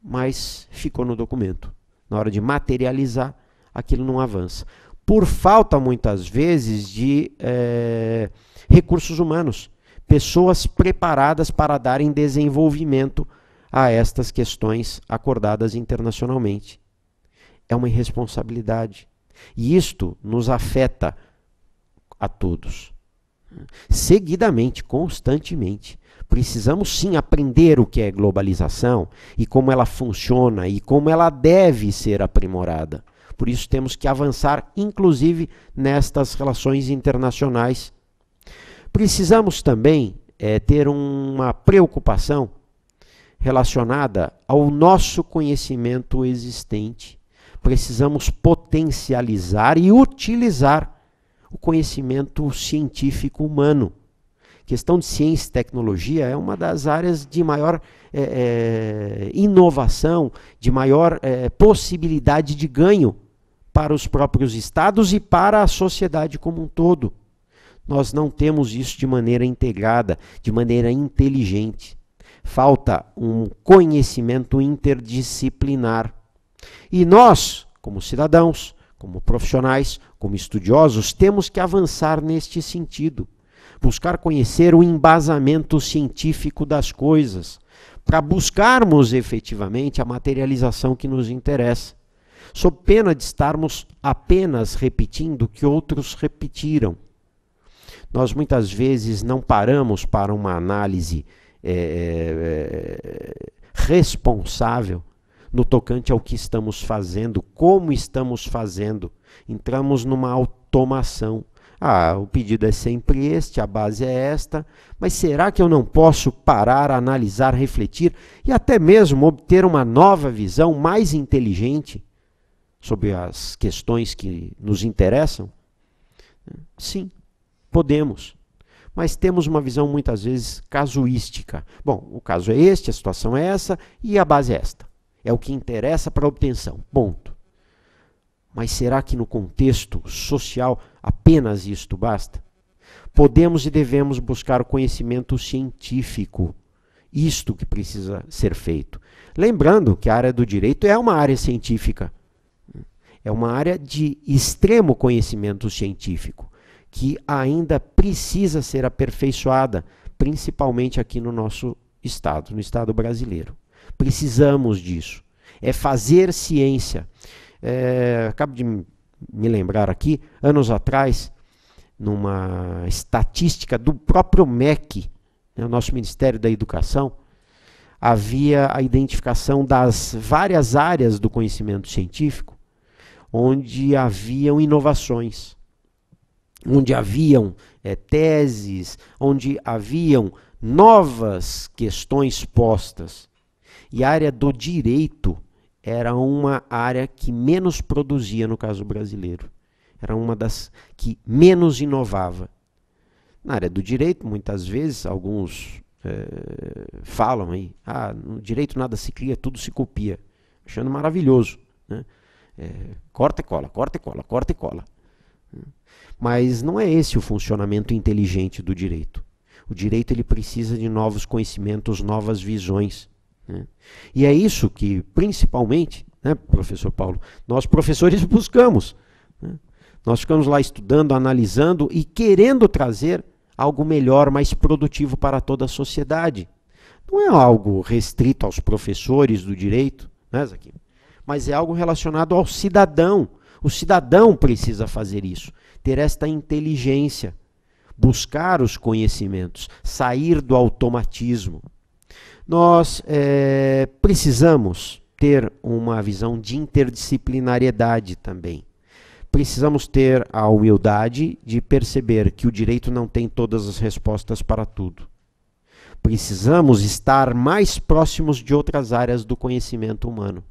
mas ficou no documento. Na hora de materializar, aquilo não avança. Por falta, muitas vezes, de recursos humanos. Pessoas preparadas para darem desenvolvimento a estas questões acordadas internacionalmente. É uma irresponsabilidade. E isto nos afeta a todos. Seguidamente, constantemente. Precisamos sim aprender o que é globalização e como ela funciona e como ela deve ser aprimorada. Por isso temos que avançar, inclusive, nestas relações internacionais. Precisamos também ter uma preocupação relacionada ao nosso conhecimento existente. Precisamos potencializar e utilizar o conhecimento científico humano. A questão de ciência e tecnologia é uma das áreas de maior inovação, de maior possibilidade de ganho para os próprios estados e para a sociedade como um todo. Nós não temos isso de maneira integrada, de maneira inteligente. Falta um conhecimento interdisciplinar. E nós, como cidadãos, como profissionais, como estudiosos, temos que avançar neste sentido. Buscar conhecer o embasamento científico das coisas, para buscarmos efetivamente a materialização que nos interessa, sob pena de estarmos apenas repetindo o que outros repetiram. Nós muitas vezes não paramos para uma análise responsável no tocante ao que estamos fazendo, como estamos fazendo. Entramos numa automação. O pedido é sempre este, a base é esta, mas será que eu não posso parar, analisar, refletir e até mesmo obter uma nova visão mais inteligente sobre as questões que nos interessam? Sim, podemos. Mas temos uma visão muitas vezes casuística. Bom, o caso é este, a situação é essa e a base é esta. É o que interessa para a obtenção. Ponto. Mas será que no contexto social apenas isto basta? Podemos e devemos buscar o conhecimento científico. Isto que precisa ser feito. Lembrando que a área do direito é uma área científica. É uma área de extremo conhecimento científico, que ainda precisa ser aperfeiçoada, principalmente aqui no nosso estado, no estado brasileiro. Precisamos disso. É fazer ciência. Acabo de me lembrar aqui, anos atrás, numa estatística do próprio MEC, o nosso Ministério da Educação, havia a identificação das várias áreas do conhecimento científico onde haviam inovações, onde haviam teses, onde haviam novas questões postas. E a área do direito era uma área que menos produzia no caso brasileiro. Era uma das que menos inovava. Na área do direito, muitas vezes, alguns falam aí, no direito nada se cria, tudo se copia. Achando maravilhoso, né? Corta e cola, corta e cola, corta e cola. Mas não é esse o funcionamento inteligente do direito. O direito ele precisa de novos conhecimentos, novas visões. Né? E é isso que, principalmente, né, professor Paulo, nós professores buscamos. Né? Nós ficamos lá estudando, analisando e querendo trazer algo melhor, mais produtivo para toda a sociedade. Não é algo restrito aos professores do direito, né, Zaquim? Mas é algo relacionado ao cidadão. O cidadão precisa fazer isso, ter esta inteligência, buscar os conhecimentos, sair do automatismo. Nós precisamos ter uma visão de interdisciplinariedade também. Precisamos ter a humildade de perceber que o direito não tem todas as respostas para tudo. Precisamos estar mais próximos de outras áreas do conhecimento humano.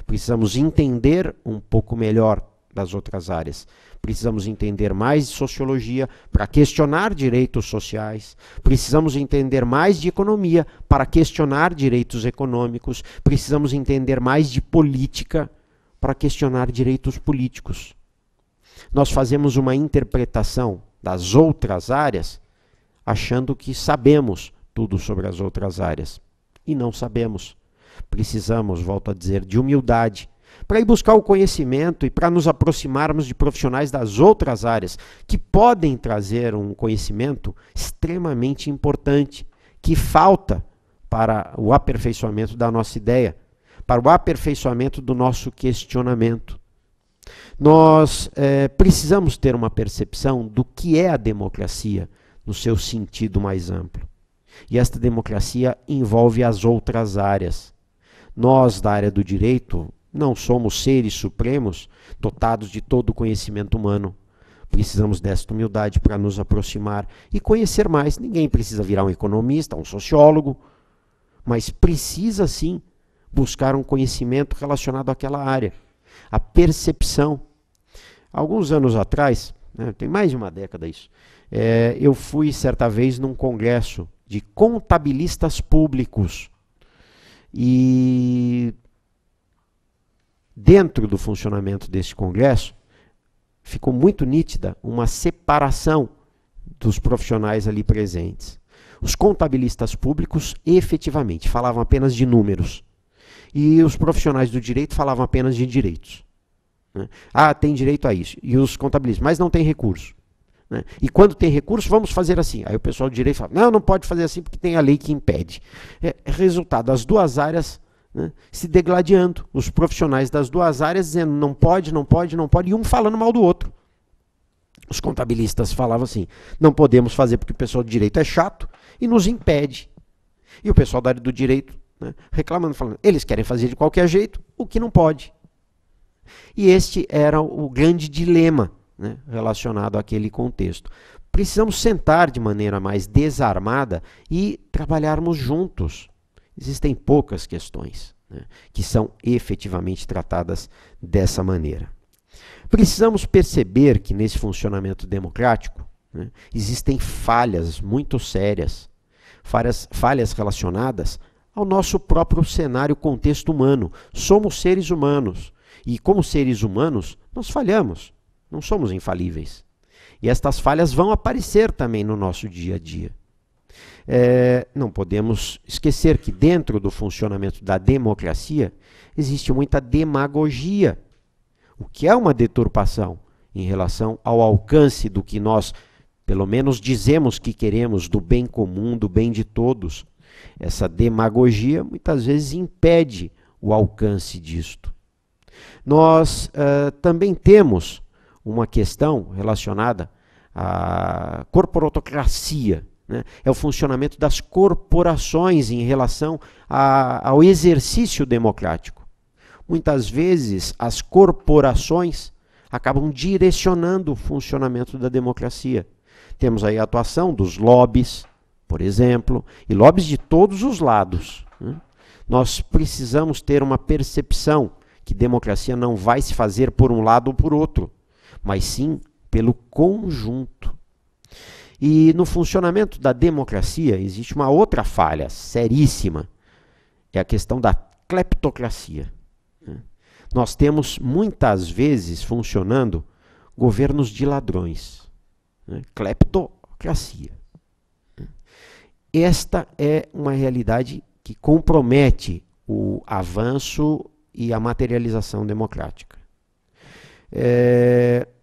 Precisamos entender um pouco melhor das outras áreas. Precisamos entender mais de sociologia para questionar direitos sociais. Precisamos entender mais de economia para questionar direitos econômicos. Precisamos entender mais de política para questionar direitos políticos. Nós fazemos uma interpretação das outras áreas achando que sabemos tudo sobre as outras áreas. E não sabemos. Precisamos, volto a dizer, de humildade para ir buscar o conhecimento e para nos aproximarmos de profissionais das outras áreas que podem trazer um conhecimento extremamente importante, que falta para o aperfeiçoamento da nossa ideia, para o aperfeiçoamento do nosso questionamento. Nós precisamos ter uma percepção do que é a democracia no seu sentido mais amplo. E esta democracia envolve as outras áreas. Nós, da área do direito, não somos seres supremos dotados de todo o conhecimento humano. Precisamos desta humildade para nos aproximar e conhecer mais. Ninguém precisa virar um economista, um sociólogo, mas precisa sim buscar um conhecimento relacionado àquela área. A percepção. Alguns anos atrás, né, tem mais de uma década isso, eu fui certa vez num congresso de contabilistas públicos. E dentro do funcionamento desse congresso, ficou muito nítida uma separação dos profissionais ali presentes. Os contabilistas públicos efetivamente falavam apenas de números. E os profissionais do direito falavam apenas de direitos. Né? Tem direito a isso. E os contabilistas, mas não tem recurso. Né? E quando tem recurso, vamos fazer assim. Aí o pessoal do direito fala, não pode fazer assim porque tem a lei que impede. Resultado, as duas áreas, né, se degladiando. Os profissionais das duas áreas dizendo não pode, não pode, não pode, e um falando mal do outro. Os contabilistas falavam assim, não podemos fazer porque o pessoal do direito é chato e nos impede. E o pessoal da área do direito, né, reclamando, falando, eles querem fazer de qualquer jeito, o que não pode. E este era o grande dilema, né, relacionado àquele contexto. Precisamos sentar de maneira mais desarmada e trabalharmos juntos. Existem poucas questões, né, que são efetivamente tratadas dessa maneira. Precisamos perceber que nesse funcionamento democrático, né, existem falhas muito sérias, falhas relacionadas ao nosso próprio cenário, contexto humano. Somos seres humanos e, como seres humanos, nós falhamos, não somos infalíveis. E estas falhas vão aparecer também no nosso dia a dia. Não podemos esquecer que dentro do funcionamento da democracia existe muita demagogia, o que é uma deturpação em relação ao alcance do que nós, pelo menos, dizemos que queremos, do bem comum, do bem de todos. Essa demagogia muitas vezes impede o alcance disto. Nós também temos uma questão relacionada à corporatocracia, né? É o funcionamento das corporações em relação ao exercício democrático. Muitas vezes as corporações acabam direcionando o funcionamento da democracia. Temos aí a atuação dos lobbies, por exemplo, e lobbies de todos os lados, né? Nós precisamos ter uma percepção que democracia não vai se fazer por um lado ou por outro, mas sim pelo conjunto. E no funcionamento da democracia existe uma outra falha seríssima, é a questão da cleptocracia. Nós temos muitas vezes funcionando governos de ladrões, né? Cleptocracia. Esta é uma realidade que compromete o avanço e a materialização democrática.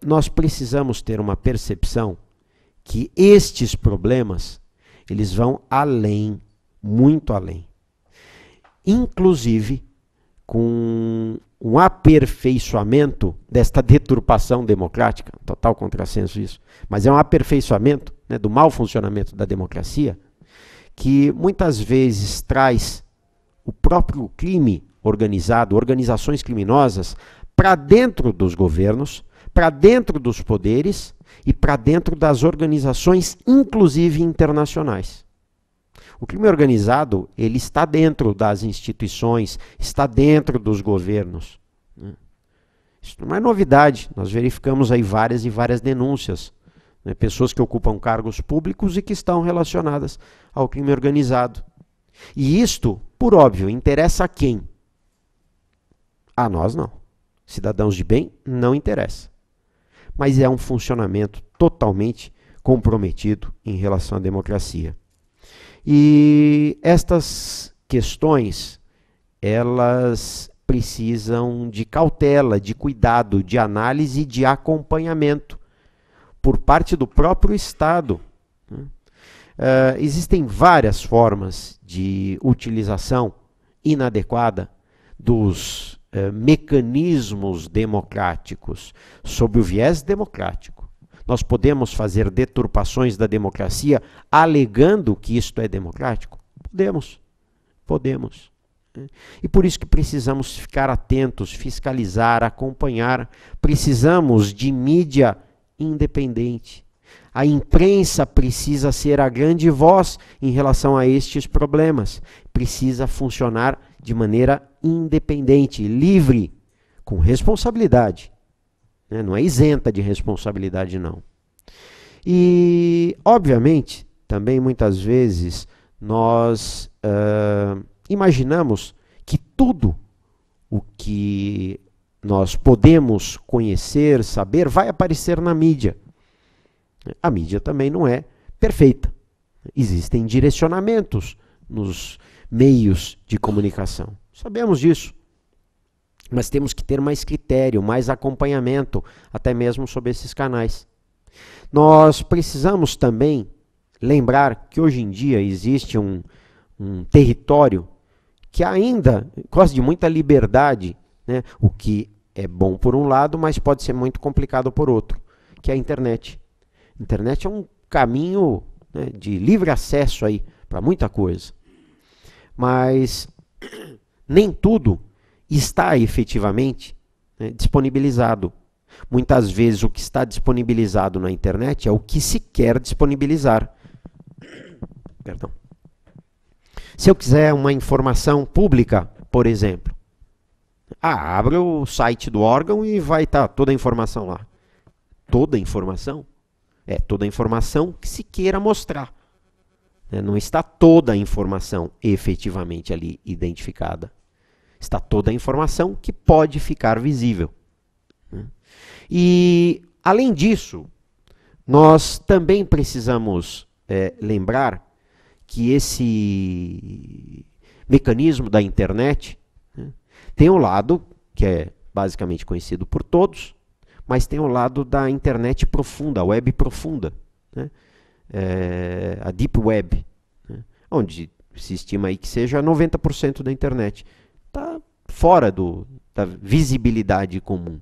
Nós precisamos ter uma percepção que estes problemas, eles vão além, muito além. Inclusive, com um aperfeiçoamento desta deturpação democrática, total contrassenso isso, mas é um aperfeiçoamento, né, do mau funcionamento da democracia, que muitas vezes traz o próprio crime organizado, organizações criminosas, para dentro dos governos, para dentro dos poderes e para dentro das organizações, inclusive internacionais. O crime organizado, ele está dentro das instituições, está dentro dos governos. Isso não é novidade, nós verificamos aí várias e várias denúncias, né? Pessoas que ocupam cargos públicos e que estão relacionadas ao crime organizado. E isto, por óbvio, interessa a quem? A nós não. Cidadãos de bem, não interessa. Mas é um funcionamento totalmente comprometido em relação à democracia. E estas questões, elas precisam de cautela, de cuidado, de análise e de acompanhamento por parte do próprio Estado. Existem várias formas de utilização inadequada dos mecanismos democráticos sob o viés democrático. Nós podemos fazer deturpações da democracia alegando que isto é democrático? Podemos. E por isso que precisamos ficar atentos, fiscalizar, acompanhar. Precisamos de mídia independente. A imprensa precisa ser a grande voz em relação a estes problemas. Precisa funcionar de maneira independente, livre, com responsabilidade. Não é isenta de responsabilidade, não. E, obviamente, também muitas vezes nós imaginamos que tudo o que nós podemos conhecer, saber, vai aparecer na mídia. A mídia também não é perfeita. Existem direcionamentos nos meios de comunicação. Sabemos disso. Mas temos que ter mais critério, mais acompanhamento, até mesmo sobre esses canais. Nós precisamos também lembrar que hoje em dia existe um território que ainda gosta de muita liberdade, né? O que é bom por um lado, mas pode ser muito complicado por outro, que é a internet. A internet é um caminho, né, de livre acesso aí para muita coisa. Mas nem tudo está efetivamente, né, disponibilizado. Muitas vezes o que está disponibilizado na internet é o que se quer disponibilizar. Perdão. Se eu quiser uma informação pública, por exemplo, Abre o site do órgão e vai estar toda a informação lá. Toda a informação? É toda a informação que se queira mostrar. Não está toda a informação efetivamente ali identificada. Está toda a informação que pode ficar visível. E, além disso, nós também precisamos lembrar que esse mecanismo da internet tem um lado que é basicamente conhecido por todos, mas tem o lado da internet profunda, a web profunda, né? A deep web, né? Onde se estima aí que seja 90% da internet. Está fora da visibilidade comum.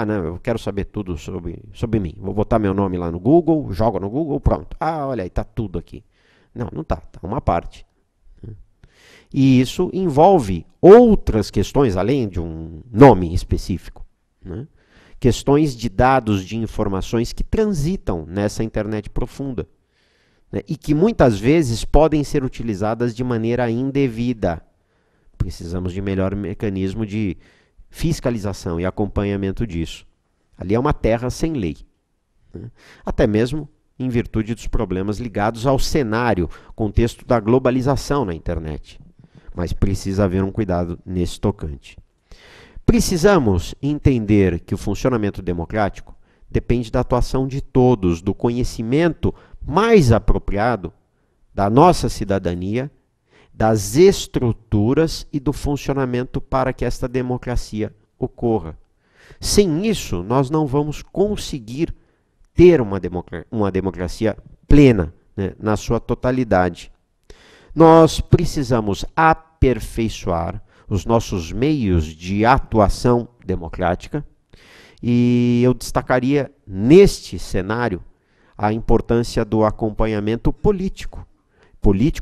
Não, eu quero saber tudo sobre mim. Vou botar meu nome lá no Google, jogo no Google, pronto. Olha aí, está tudo aqui. Não está, está uma parte. E isso envolve outras questões, além de um nome específico, né? Questões de dados, de informações que transitam nessa internet profunda, né? E que muitas vezes podem ser utilizadas de maneira indevida. Precisamos de melhor mecanismo de fiscalização e acompanhamento disso. Ali é uma terra sem lei, né? Até mesmo em virtude dos problemas ligados ao cenário, contexto da globalização na internet. Mas precisa haver um cuidado nesse tocante. Precisamos entender que o funcionamento democrático depende da atuação de todos, do conhecimento mais apropriado da nossa cidadania, das estruturas e do funcionamento para que esta democracia ocorra. Sem isso, nós não vamos conseguir ter uma democracia plena, né, na sua totalidade. Nós precisamos aperfeiçoar os nossos meios de atuação democrática e eu destacaria neste cenário a importância do acompanhamento político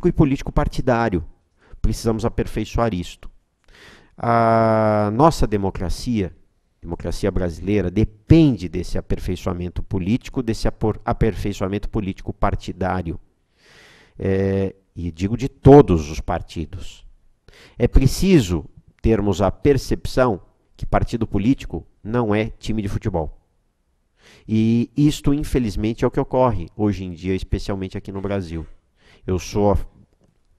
e político partidário. Precisamos aperfeiçoar isto. A nossa democracia brasileira, depende desse aperfeiçoamento político, desse aperfeiçoamento político partidário. E digo de todos os partidos. É preciso termos a percepção que partido político não é time de futebol. E isto, infelizmente, é o que ocorre hoje em dia, especialmente aqui no Brasil. Eu sou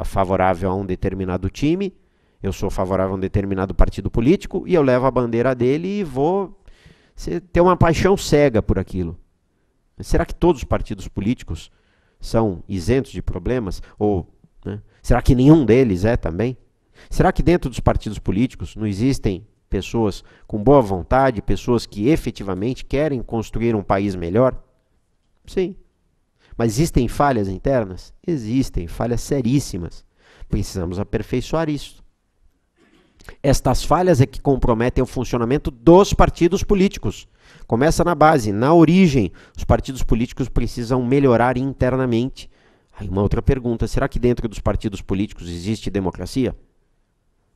favorável a um determinado time, eu sou favorável a um determinado partido político e eu levo a bandeira dele e vou ter uma paixão cega por aquilo. Será que todos os partidos políticos são isentos de problemas? Ou, né, será que nenhum deles é também? Será que dentro dos partidos políticos não existem pessoas com boa vontade, pessoas que efetivamente querem construir um país melhor? Sim. Mas existem falhas internas? Existem, falhas seríssimas. Precisamos aperfeiçoar isso. Estas falhas é que comprometem o funcionamento dos partidos políticos. Começa na base, na origem. Os partidos políticos precisam melhorar internamente. Aí uma outra pergunta, será que dentro dos partidos políticos existe democracia?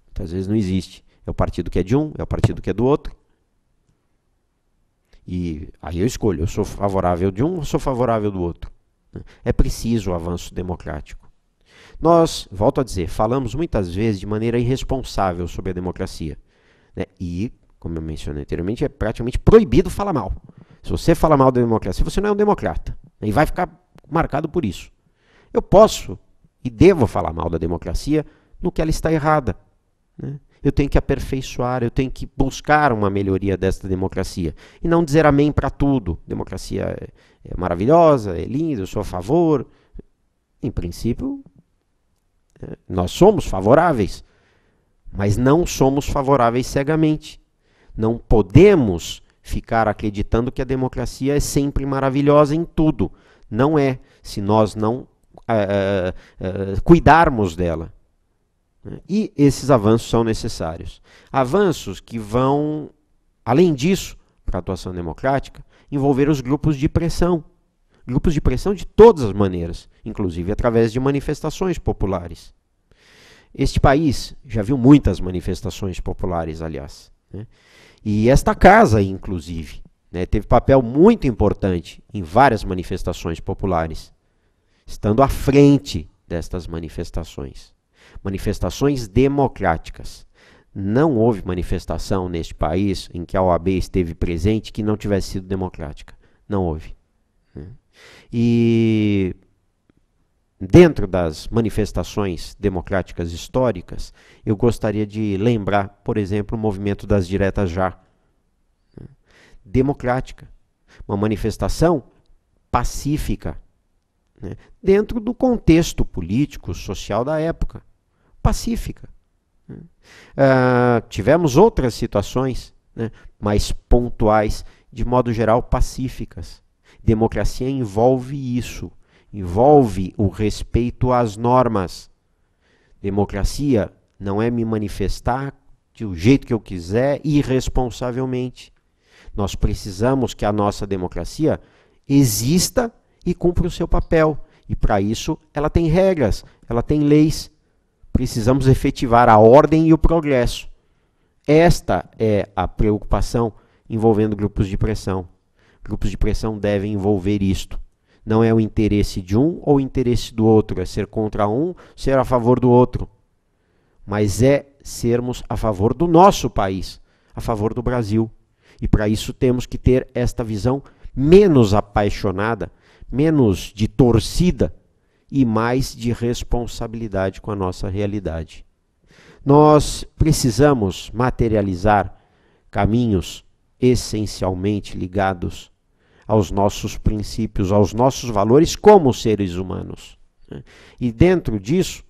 Muitas vezes não existe. É o partido que é de um, é o partido que é do outro. E aí eu escolho, eu sou favorável de um ou sou favorável do outro. É preciso o avanço democrático. Nós, volto a dizer, falamos muitas vezes de maneira irresponsável sobre a democracia, né? E, como eu mencionei anteriormente, é praticamente proibido falar mal. Se você fala mal da democracia, você não é um democrata. E vai ficar marcado por isso. Eu posso e devo falar mal da democracia no que ela está errada, né? Eu tenho que aperfeiçoar, eu tenho que buscar uma melhoria desta democracia. E não dizer amém para tudo. Democracia é maravilhosa, é linda, eu sou a favor. Em princípio, nós somos favoráveis, mas não somos favoráveis cegamente. Não podemos ficar acreditando que a democracia é sempre maravilhosa em tudo. Não é, se nós não cuidarmos dela. E esses avanços são necessários. Avanços que vão, além disso, para a atuação democrática, envolver os grupos de pressão. Grupos de pressão de todas as maneiras, inclusive através de manifestações populares. Este país já viu muitas manifestações populares, aliás, né? E esta casa, inclusive, né, teve papel muito importante em várias manifestações populares, estando à frente destas manifestações. Manifestações democráticas. não houve manifestação neste país em que a OAB esteve presente que não tivesse sido democrática. Não houve. E dentro das manifestações democráticas históricas, eu gostaria de lembrar, por exemplo, o movimento das diretas já. Democrática. Uma manifestação pacífica, né? Dentro do contexto político, social da época. Pacífica. Tivemos outras situações, né, mais pontuais, de modo geral pacíficas. Democracia envolve isso, envolve o respeito às normas. Democracia não é me manifestar do jeito que eu quiser, irresponsavelmente. Nós precisamos que a nossa democracia exista e cumpra o seu papel. E para isso ela tem regras, ela tem leis. Precisamos efetivar a ordem e o progresso. Esta é a preocupação envolvendo grupos de pressão. Grupos de pressão devem envolver isto. Não é o interesse de um ou o interesse do outro, é ser contra um, ser a favor do outro. Mas é sermos a favor do nosso país, a favor do Brasil. E para isso temos que ter esta visão menos apaixonada, menos de torcida, e mais de responsabilidade com a nossa realidade. Nós precisamos materializar caminhos essencialmente ligados aos nossos princípios, aos nossos valores como seres humanos. E dentro disso,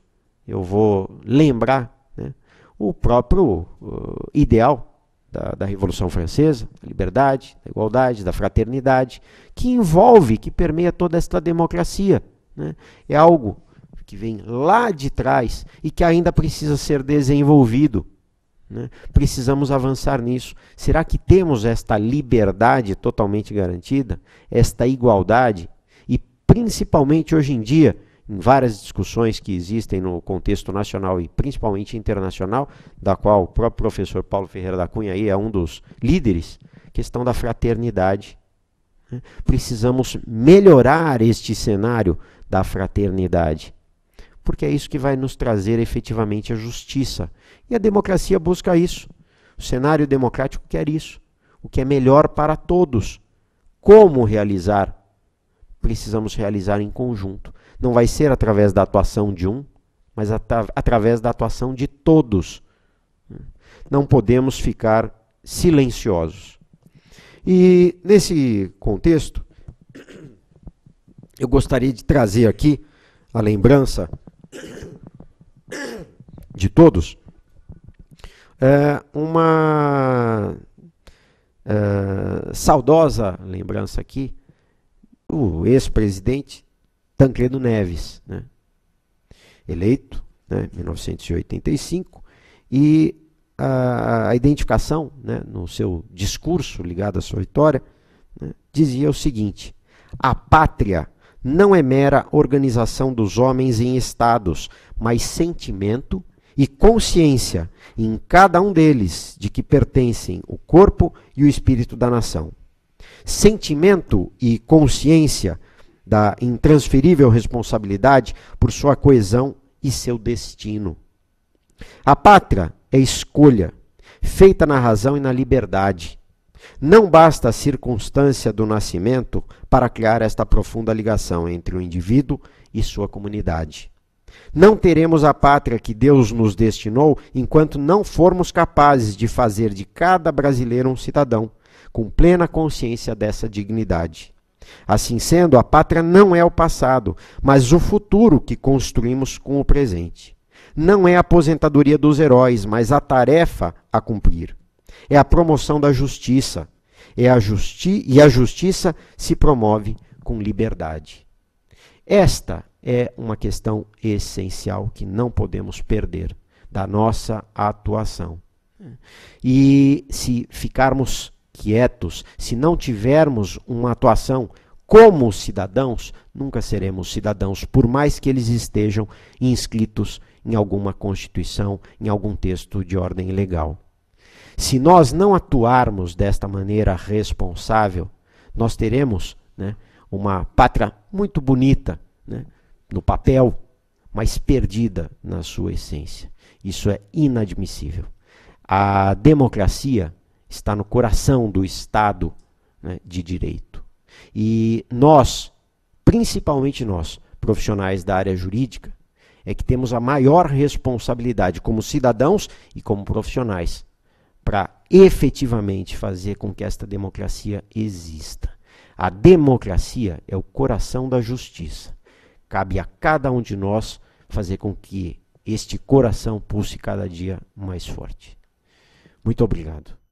eu vou lembrar, né, o próprio ideal da Revolução Francesa, da liberdade, da igualdade, da fraternidade, que envolve, que permeia toda esta democracia. Né? É algo que vem lá de trás e que ainda precisa ser desenvolvido. Né? Precisamos avançar nisso. Será que temos esta liberdade totalmente garantida? Esta igualdade? E principalmente hoje em dia, em várias discussões que existem no contexto nacional e principalmente internacional, da qual o próprio professor Paulo Ferreira da Cunha aí é um dos líderes, questão da fraternidade. Precisamos melhorar este cenário da fraternidade, porque é isso que vai nos trazer efetivamente a justiça. E a democracia busca isso. O cenário democrático quer isso. O que é melhor para todos. Como realizar? Precisamos realizar em conjunto. Não vai ser através da atuação de um, mas através da atuação de todos. Não podemos ficar silenciosos. E nesse contexto, eu gostaria de trazer aqui a lembrança de todos, uma saudosa lembrança aqui, o ex-presidente Tancredo Neves, né? Eleito, né, em 1985, e a identificação, né, no seu discurso ligado à sua vitória, né, dizia o seguinte: a pátria não é mera organização dos homens em estados, mas sentimento e consciência em cada um deles de que pertencem o corpo e o espírito da nação. Sentimento e consciência da intransferível responsabilidade por sua coesão e seu destino. A pátria é escolha, feita na razão e na liberdade. Não basta a circunstância do nascimento para criar esta profunda ligação entre o indivíduo e sua comunidade. Não teremos a pátria que Deus nos destinou enquanto não formos capazes de fazer de cada brasileiro um cidadão, com plena consciência dessa dignidade. Assim sendo, a pátria não é o passado, mas o futuro que construímos com o presente. Não é a aposentadoria dos heróis, mas a tarefa a cumprir. É a promoção da justiça. E a justiça se promove com liberdade. Esta é uma questão essencial que não podemos perder da nossa atuação. E se ficarmos quietos, se não tivermos uma atuação como cidadãos, nunca seremos cidadãos, por mais que eles estejam inscritos em alguma constituição, em algum texto de ordem legal. Se nós não atuarmos desta maneira responsável, nós teremos, né, uma pátria muito bonita, né, no papel, mas perdida na sua essência. Isso é inadmissível. A democracia está no coração do Estado, né, de direito. E nós, principalmente nós, profissionais da área jurídica, é que temos a maior responsabilidade como cidadãos e como profissionais para efetivamente fazer com que esta democracia exista. A democracia é o coração da justiça. Cabe a cada um de nós fazer com que este coração pulse cada dia mais forte. Muito obrigado.